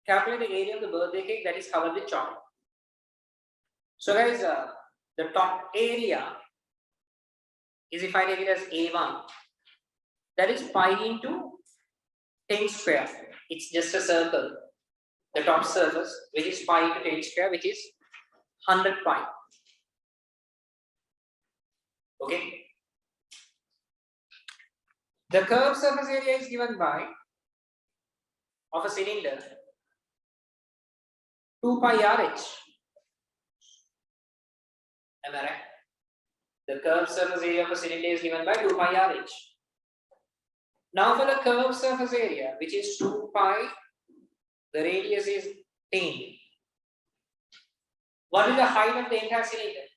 Calculate the area of the birthday cake that is covered with chocolate. So guys, the top area is, if I take it as A1, that is pi into 10 square. It's just a circle. The top surface, which is pi into 10 square, which is 100 pi. Okay. The curved surface area is given by, of a cylinder, 2 pi RH. Am I right? The curved surface area of a cylinder is given by 2 pi RH. Now for the curved surface area, which is 2 pi, the radius is 10. What is the height of the entire cylinder?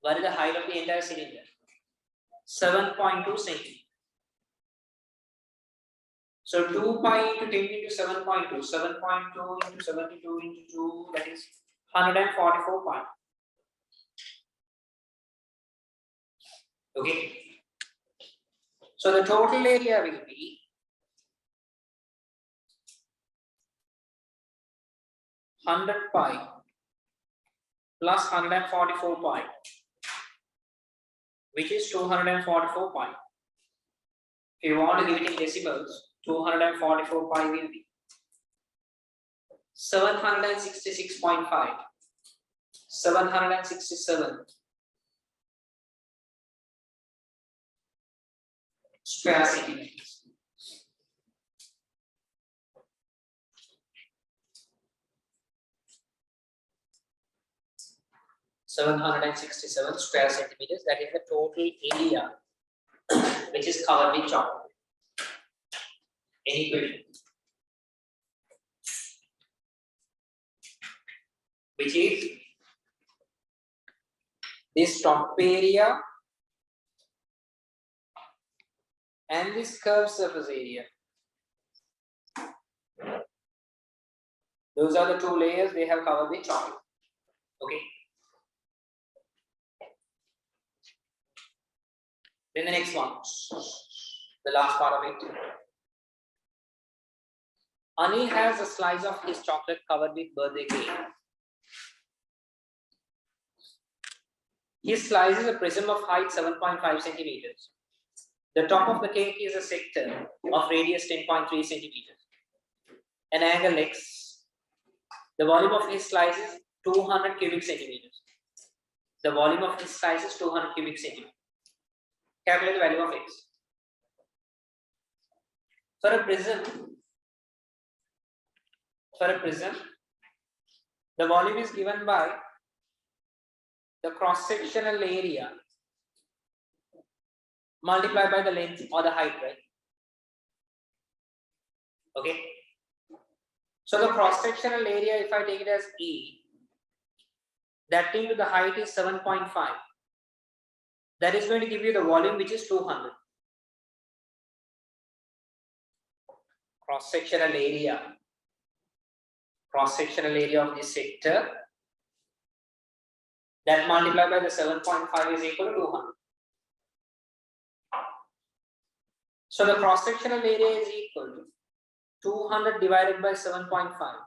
What is the height of the entire cylinder? 7.2 centimeters. So 2 pi into 10 into 7.2. 7.2 into 72 into 2, that is 144 pi. Okay. So the total area will be 100 pi plus 144 pi, which is 244 pi. If you want to give it in decimals, 244 pi will be 766.5, 767 square centimeters. Square centimeters. That is the total area which is covered with chocolate. Any question? Which is this top area and this curved surface area. Those are the two layers they have covered with chocolate. Okay. Then the next one, the last part of it. Anil has a slice of his chocolate covered with birthday cake. His slice is a prism of height 7.5 centimeters. The top of the cake is a sector of radius 10.3 centimeters. An angle x. The volume of his slice is 200 cubic centimeters. The volume of his slice is 200 cubic centimeters. Calculate the value of x. For a prism, the volume is given by the cross-sectional area multiplied by the length or the height, right? Okay. So the cross-sectional area, if I take it as E, that into the height is 7.5. That is going to give you the volume, which is 200. Cross-sectional area of this sector, that multiplied by the 7.5 is equal to 200. So the cross-sectional area is equal to 200 divided by 7.5.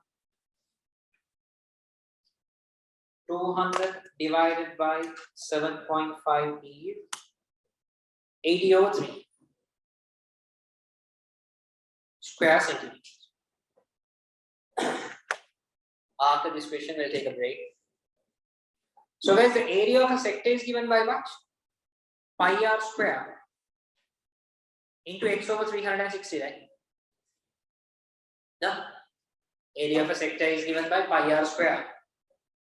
200 divided by 7.5 is 80 over 3 square centimeters. After this question, we'll take a break. So guys, the area of a sector is given by what? Pi r square into x over 360, right? The area of a sector is given by pi r square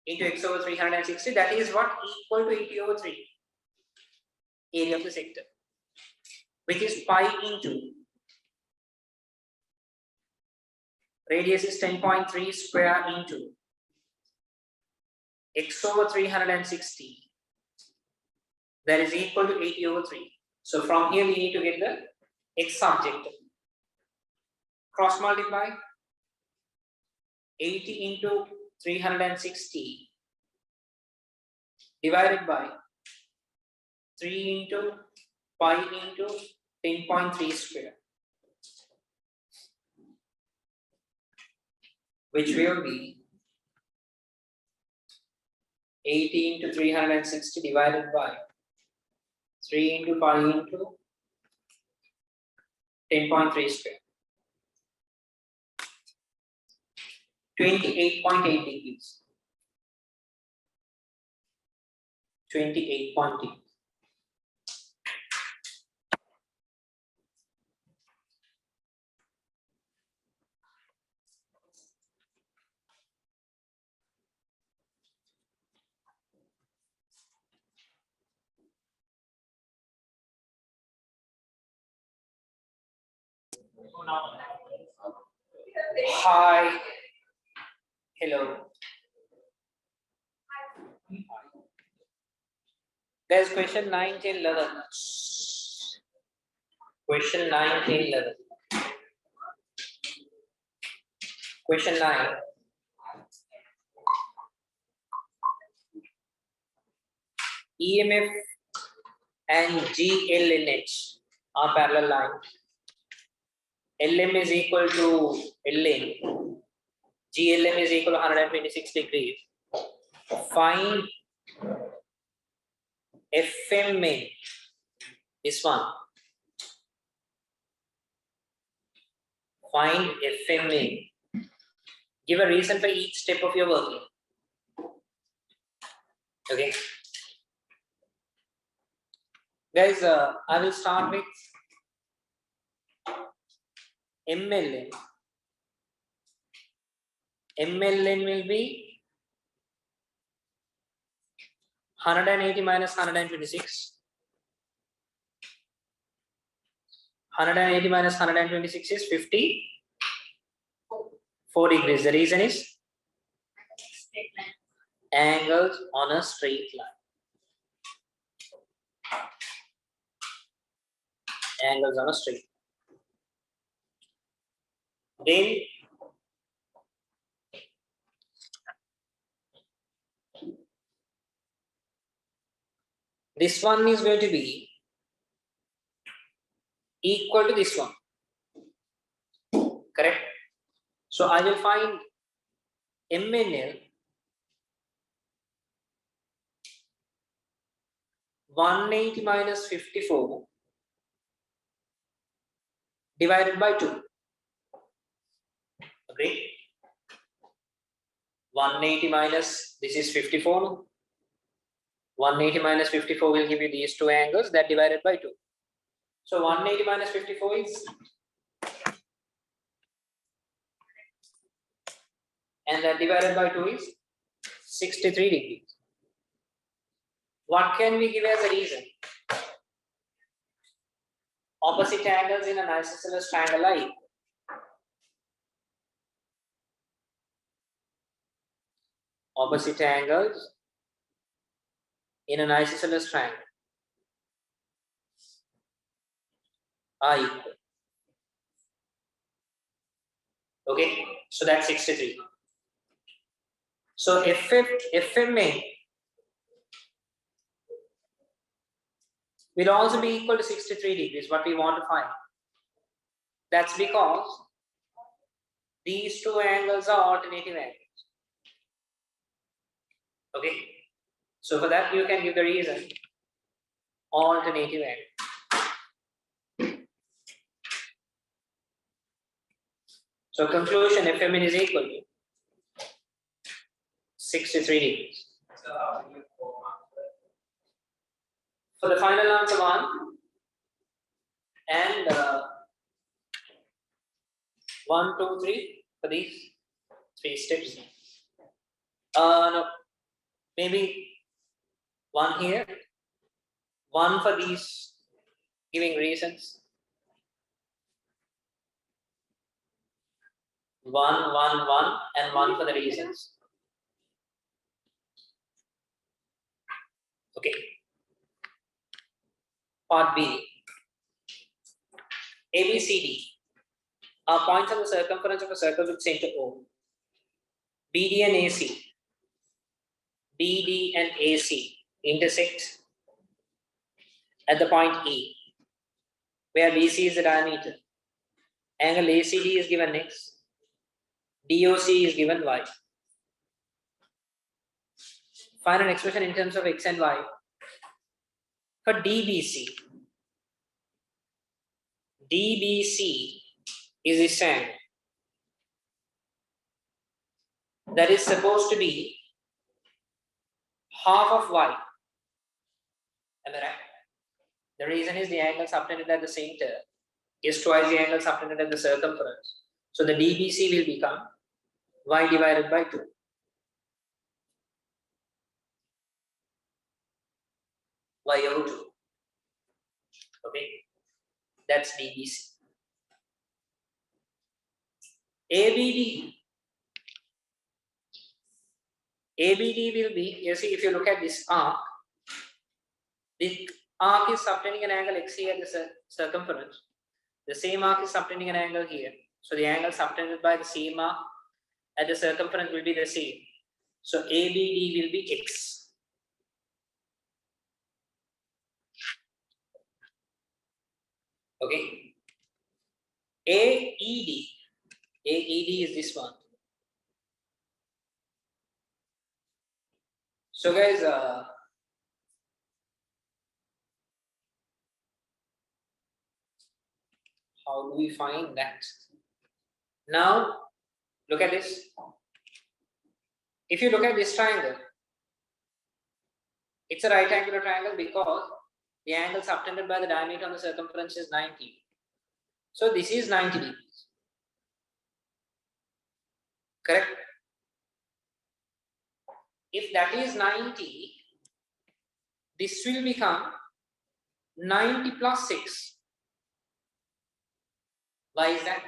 into x over 360, that is what equal to 80 over 3 area of the sector, which is pi into radius is 10.3 square into x over 360, that is equal to 80 over 3. So from here we need to get the x subjective. Cross multiply 80 into 360 divided by 3 into pi into 10.3 square, which will be 80 into 360 divided by 3 into pi into 10.3 square. 28.8 degrees. 28.8. Hi. Hello. There's question 9, 10, 11. Question 9, 10, 11. Question 9. EMF and GLNH are parallel lines. LM is equal to LN. GLM is equal to 126 degrees. Find FMN. This one. Find FMN. Give a reason for each step of your working. Okay. Guys, I will start with MLN. MLN will be 180 minus 126. 180 minus 126 is 54 degrees. The reason is angles on a straight line. Angles on a straight line. Then this one is going to be equal to this one. Correct? So I will find MNL 180 minus 54 divided by 2. Agree? 180 minus, this is 54. 180 minus 54 will give you these two angles, that divided by 2. So 180 minus 54 is, and that divided by 2 is 63 degrees. What can we give as a reason? Opposite angles in an isosceles triangle are equal. Opposite angles in an isosceles triangle are equal. Okay, so that's 63. So FMA will also be equal to 63 degrees, what we want to find. That's because these two angles are alternating angles. Okay, so for that you can give the reason alternative angle. So conclusion, FMN is equal to 63 degrees. For the final answer 1 and 1, 2, 3 for these 3 steps. No, maybe 1 here, 1 for these giving reasons. 1, 1, 1, and 1 for the reasons. Okay. Part B. A, B, C, D are points on the circumference of a circle with center O. BD and AC. BD and AC intersect at the point E, where BC is the diameter. Angle ACD is given X. DOC is given Y. Find an expression in terms of X and Y for DBC. DBC is this angle that is supposed to be half of Y. Am I right? The reason is the angle subtended at the center is twice the angle subtended at the circumference. So the DBC will become Y divided by 2. Y over 2. Okay, that's DBC. ABD. ABD will be, you see, if you look at this arc is subtending an angle XC at the circumference. The same arc is subtending an angle here. So the angle subtended by the same arc at the circumference will be the same. So ABD will be X. Okay. AED. AED is this one. So guys, how do we find that? Now, look at this. If you look at this triangle, it's a right angular triangle because the angle subtended by the diameter on the circumference is 90. So this is 90 degrees. Correct? If that is 90, this will become 90 plus 6. Why is that?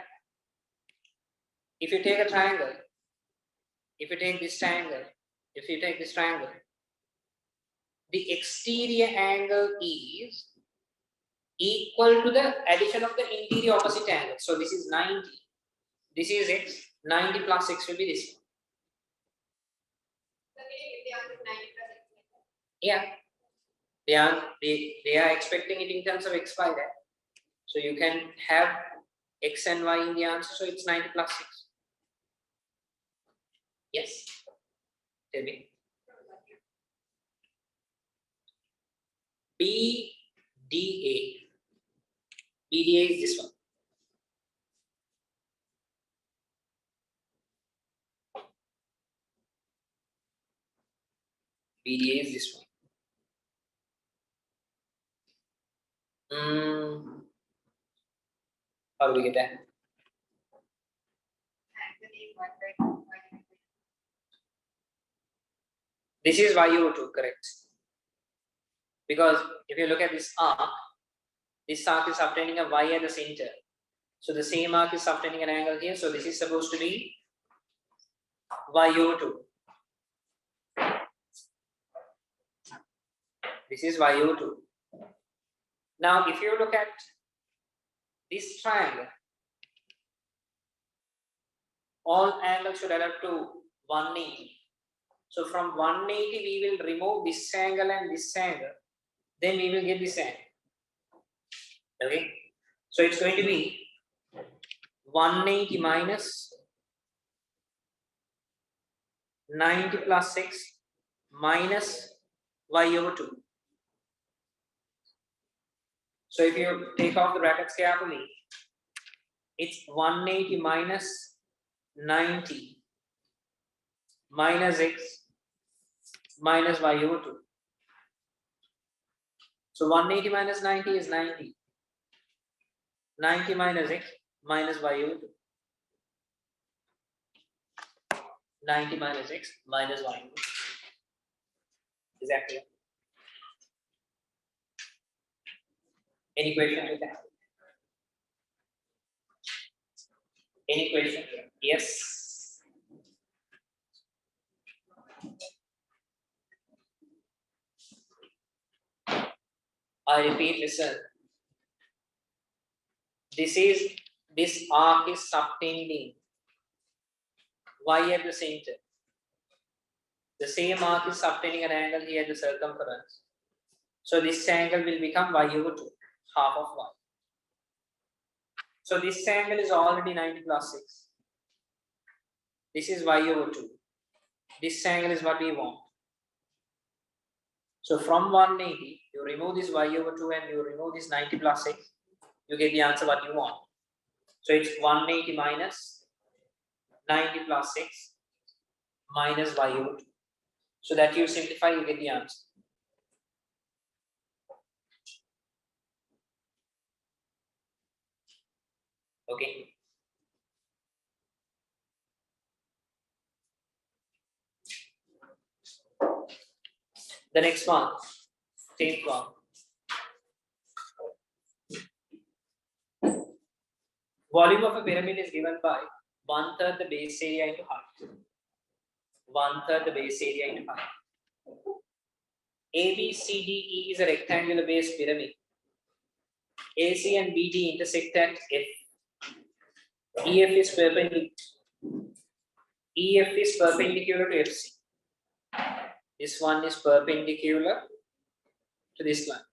If you take a triangle, if you take this triangle, if you take this triangle, the exterior angle is equal to the addition of the interior opposite angle. So this is 90. This is X. 90 plus 6 will be this one. Yeah. They are expecting it in terms of X by that. So you can have X and Y in the answer. So it's 90 plus 6. Yes. Tell me. BDA. BDA is this one. BDA is this one. How do we get that? This is YO2, correct? Because if you look at this arc is subtending a Y at the center. So the same arc is subtending an angle here. So this is supposed to be YO2. This is YO2. Now, if you look at this triangle, all angles should add up to 180. So from 180, we will remove this angle and this angle. Then we will get this angle. Okay. So it's going to be 180 minus 90 plus 6 minus Y over 2. So if you take off the brackets carefully, it's 180 minus 90 minus X minus Y over 2. So 180 minus 90 is 90. 90 minus X minus Y over 2. 90 minus X minus Y over 2. exactly. Any question with that? Any question? Yes. I repeat, listen. This arc is subtending y at the center. The same arc is subtending an angle here at the circumference. So this angle will become y over 2, half of y. So this angle is already 90 plus 6. This is y over 2. This angle is what we want. So from 180, you remove this y over 2 and you remove this 90 plus 6, you get the answer what you want. So it's 180 minus 90 plus 6 minus y over 2. So that you simplify, you get the answer. Okay. The next one, 10th one. Volume of a pyramid is given by 1/3 the base area into height. 1/3 the base area into height. ABCDE is a rectangular base pyramid. AC and BD intersect at F. EF is perpendicular. EF is perpendicular to FC. This one is perpendicular to this one.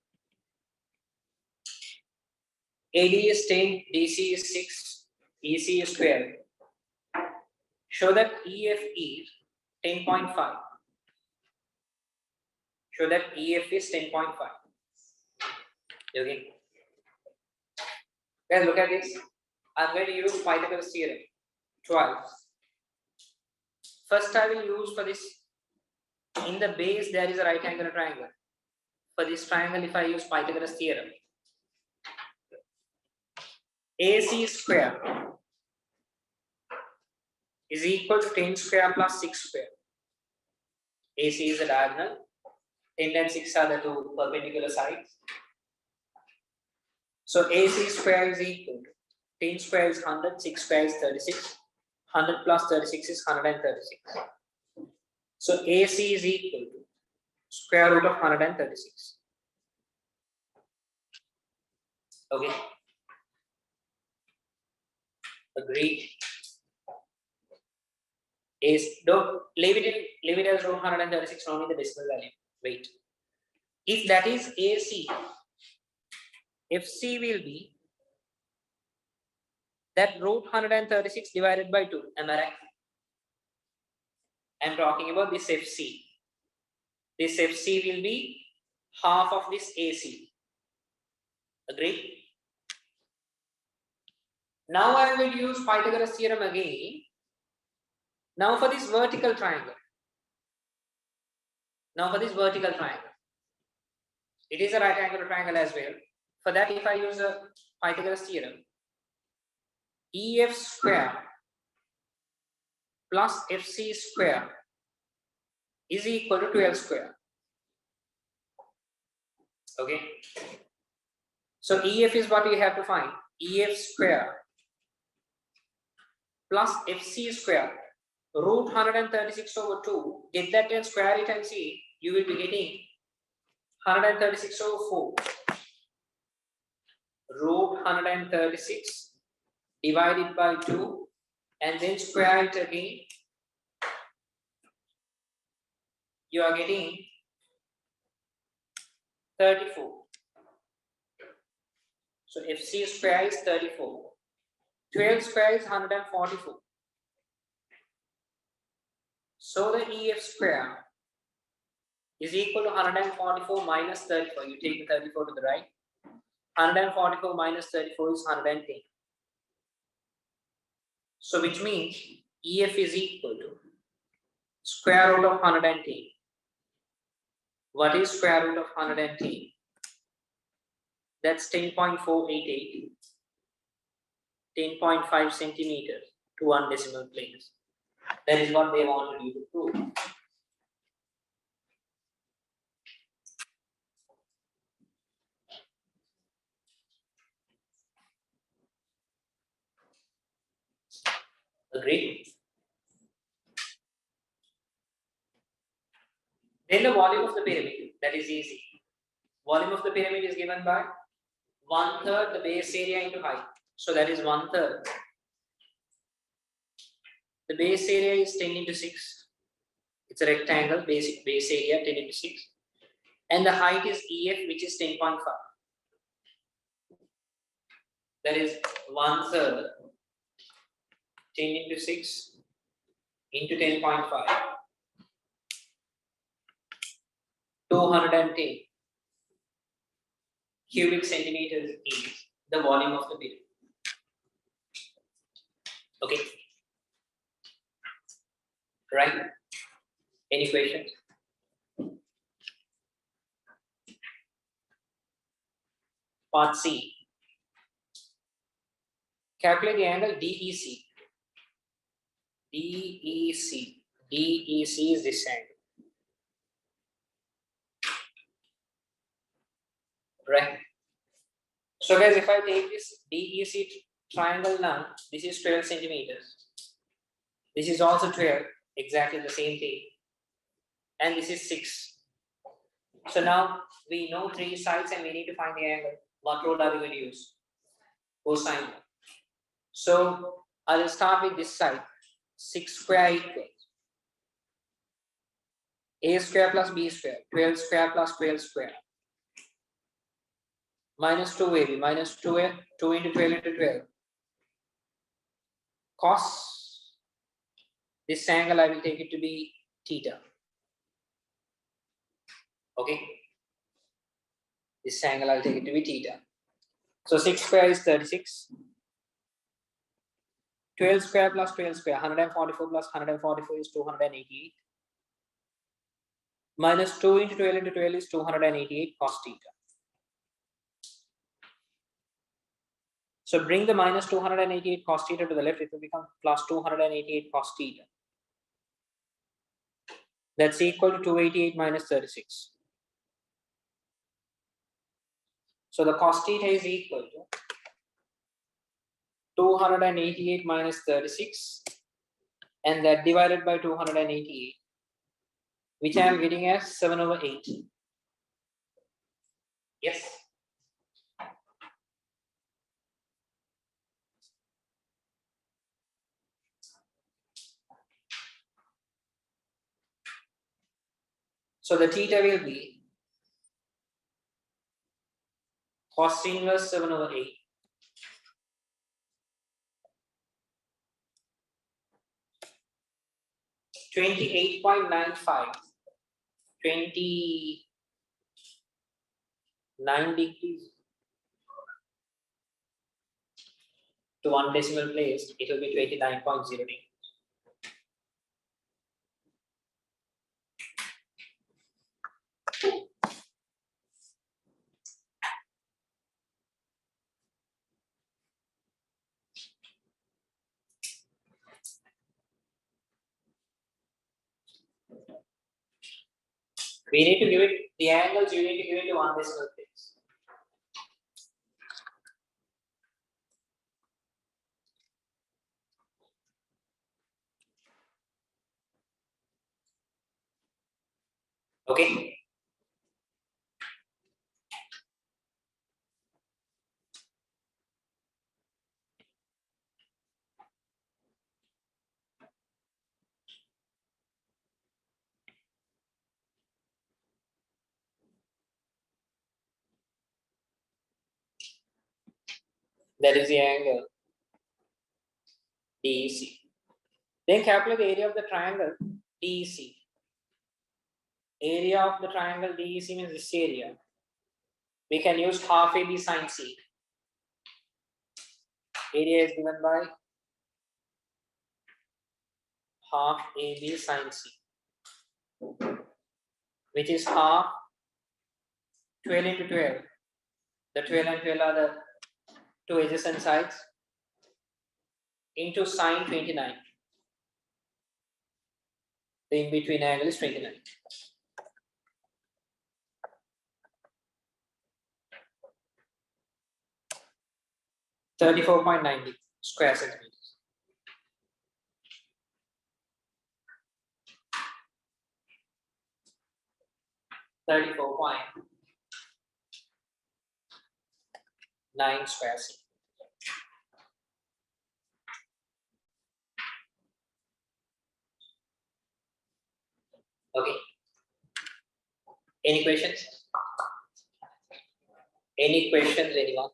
AD is 10, DC is 6, EC is 12. Show that EF is 10.5. Show that EF is 10.5. Okay. Guys, look at this. I'm going to use Pythagoras Theorem twice. First, I will use for this. In the base, there is a right angular triangle. For this triangle, if I use Pythagoras Theorem, AC square is equal to 10 square plus 6 square. AC is a diagonal. 10 and 6 are the two perpendicular sides. So AC square is equal to 10 square is 100, 6 square is 36. 100 plus 36 is 136. So AC is equal to square root of 136. Okay. Agreed. Don't leave it as root 136, only the decimal value. Wait. If that is AC, FC will be that root 136 divided by 2. Am I right? I'm talking about this FC. This FC will be half of this AC. Agreed? Now I will use Pythagoras theorem again. Now for this vertical triangle. It is a right angular triangle as well. For that, if I use a Pythagoras theorem, EF square plus FC square is equal to 12 square. Okay. So EF is what we have to find. EF square plus FC square. Root 136 over 2. Get that and square it and see. You will be getting 136 over 4. Root 136 divided by 2 and then square it again. You are getting 34. So FC square is 34. 12 square is 144. So the EF square is equal to 144 minus 34. You take the 34 to the right. 144 minus 34 is 110. So which means EF is equal to square root of 110. What is square root of 110? That's 10.488. 10.5 centimeters to 1 decimal place. That is what they wanted you to prove. Agreed? Then the volume of the pyramid, that is easy. Volume of the pyramid is given by 1/3 the base area into height. So that is 1/3. The base area is 10 into 6. It's a rectangle, basic base area 10 into 6. And the height is EF, which is 10.5. That is 1/3 10 into 6 into 10.5. 210 cubic centimeters is the volume of the pyramid. Okay. Right? Any questions? Part C. Calculate the angle DEC. DEC. DEC is this angle. Right. So guys, if I take this DEC triangle now, this is 12 centimeters. This is also 12, exactly the same thing. And this is 6. So now we know 3 sides and we need to find the angle. What rule are we going to use? Cosine. So I will start with this side. 6 square equals a square plus b square, 12 square plus 12 square. Minus 2ab, minus 2a, 2 into 12 into 12. Cos, this angle I will take it to be theta. Okay. This angle I'll take it to be theta. So 6 square is 36. 12 square plus 12 square, 144 plus 144 is 288. Minus 2 into 12 into 12 is 288 cos theta. So bring the minus 288 cos theta to the left, it will become plus 288 cos theta. That's equal to 288 minus 36. So the cos theta is equal to 288 minus 36 and that divided by 288, which I am getting as 7/8. Yes. So the theta will be cos inverse 7/8. 28.95. 29 degrees to 1 decimal place, it will be 29.0 degrees. We need to give it the angles, you need to give it to 1 decimal place. Okay. That is the angle DEC. Then calculate the area of the triangle DEC. Area of the triangle DEC means this area. We can use half AB sin C. Area is given by half AB sin C, which is half 12 into 12. The 12 and 12 are the two adjacent sides into sine 29. The in between angle is 29. .90 square centimeters. 34.9 square C. Okay. Any questions? Any questions, anyone?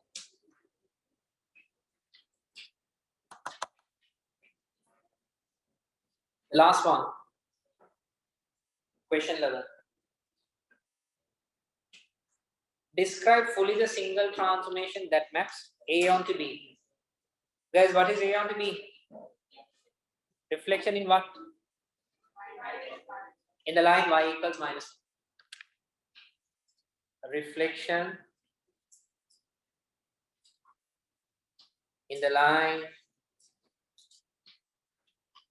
Last one. Question 11. Describe fully the single transformation that maps A onto B. Guys, what is A onto B? Reflection in what? In the line y equals minus. Reflection in the line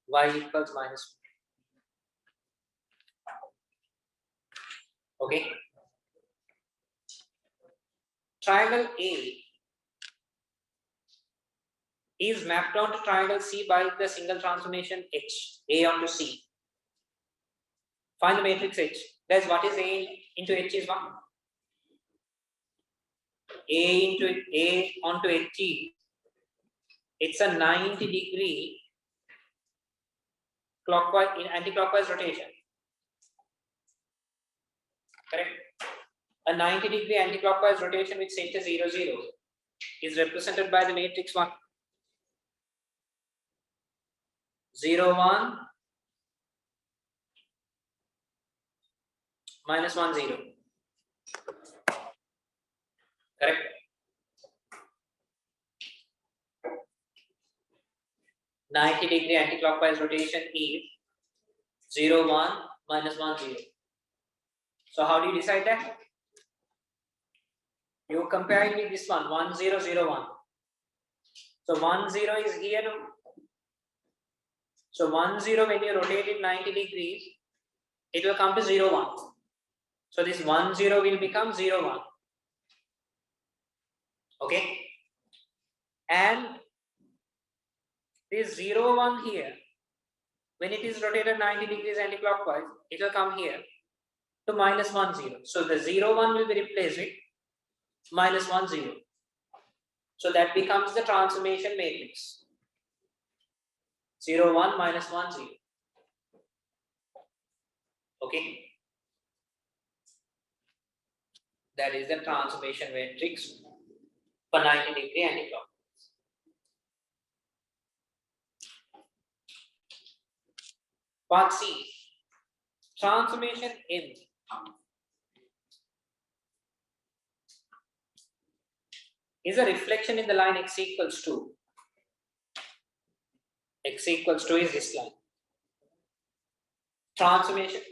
y equals minus. Okay. Triangle A is mapped onto triangle C by the single transformation H, A onto C. Find the matrix H. That's what is A into H is what? A onto H is, it's a 90-degree clockwise in anti-clockwise rotation. Correct? A 90-degree anti-clockwise rotation with center 0, 0 is represented by the matrix 1. 0, 1, minus 1, 0. Correct? -90-degree anti-clockwise rotation is 0, 1, minus 1, 0. So how do you decide that? You compare it with this one, 1, 0, 0, 1. So 1, 0 is here. No? So 1, 0, when you rotate it 90 degrees, it will come to 0, 1. So this 1, 0 will become 0, 1. Okay? And this 0, 1 here, when it is rotated 90 degrees anti-clockwise, it will come here to minus 1, 0. So the 0, 1 will be replaced with minus 1, 0. So that becomes the transformation matrix. 0, 1, minus 1, 0. Okay. That is the transformation matrix for 90-degree anti-clockwise. Part C. Transformation M is a reflection in the line x equals 2. X equals 2 is this line. Transformation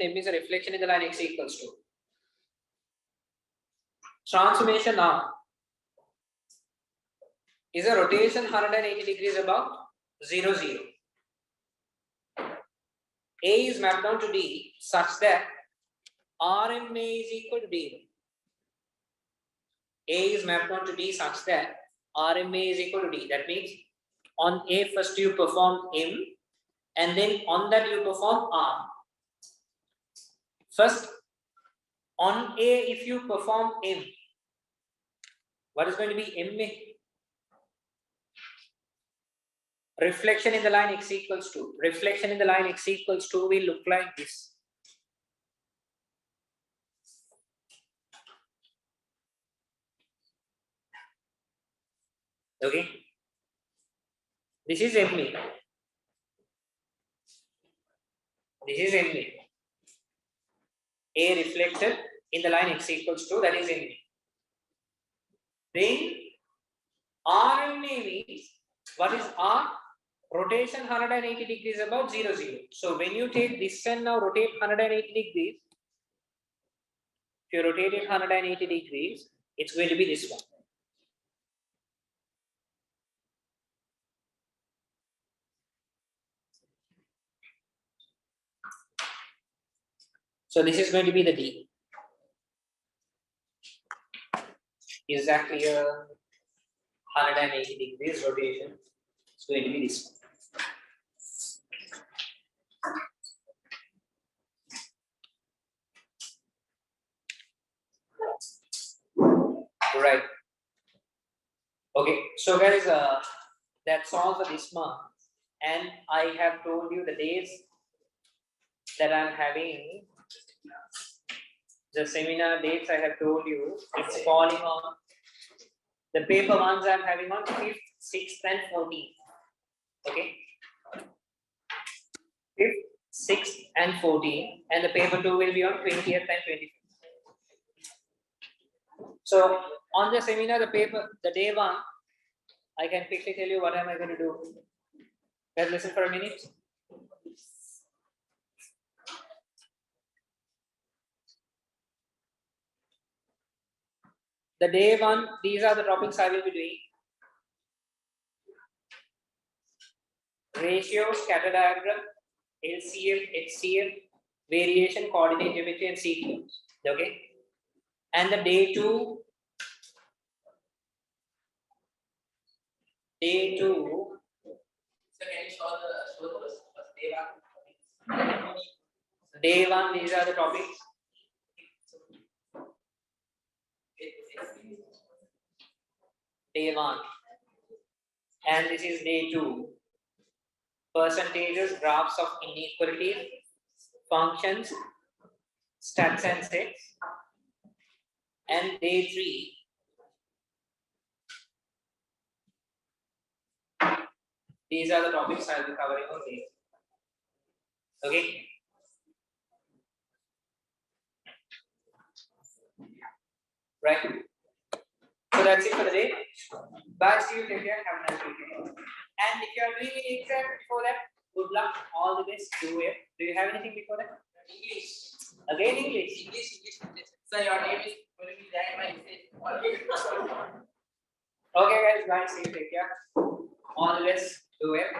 M is a reflection in the line x equals 2. Transformation R is a rotation 180 degrees above 0, 0. A is mapped down to D such that RMA is equal to D. A is mapped onto D such that RMA is equal to D. That means on A first you perform M and then on that you perform R. First on A if you perform M, what is going to be MA? Reflection in the line x equals 2. Reflection in the line x equals 2 will look like this. Okay. This is MA. This is MA. A reflected in the line x equals 2, that is MA. Then RMA means, what is R? Rotation 180 degrees above 0, 0. So when you take this and now rotate 180 degrees, if you rotate it 180 degrees, it's going to be this one. So this is going to be the D. Exactly a 180 degrees rotation. It's going to be this one. Right. Okay, so guys, that's all for this month, and I have told you the days that I'm having. The seminar dates I have told you, it's falling on the paper ones I'm having on 5th, 6th, and 14th. Okay. 5th, 6th, and 14th, and the paper 2 will be on 20th and 25th. So on the seminar, the day 1, I can quickly tell you what am I going to do. Guys, listen for a minute. The day 1, these are the topics I will be doing. Ratio, scatter diagram, LCM, HCM, variation, coordinate geometry, and sequence. Okay. And the day 2. Day 2. So can you show the day 1? Day 1, these are the topics. Day 1. And this is day 2. Percentages, graphs of inequalities, functions, stats and sets. And day 3. These are the topics I will be covering on day. Okay. Right. So that's it for the day. Bye. See you later. Have a nice weekend. And if you are doing any exam before that, good luck. All the best. Do it. Do you have anything before that? English. Again, English. English. So your name is going to be there by Okay, guys. Bye. See you later. All the best. Do it.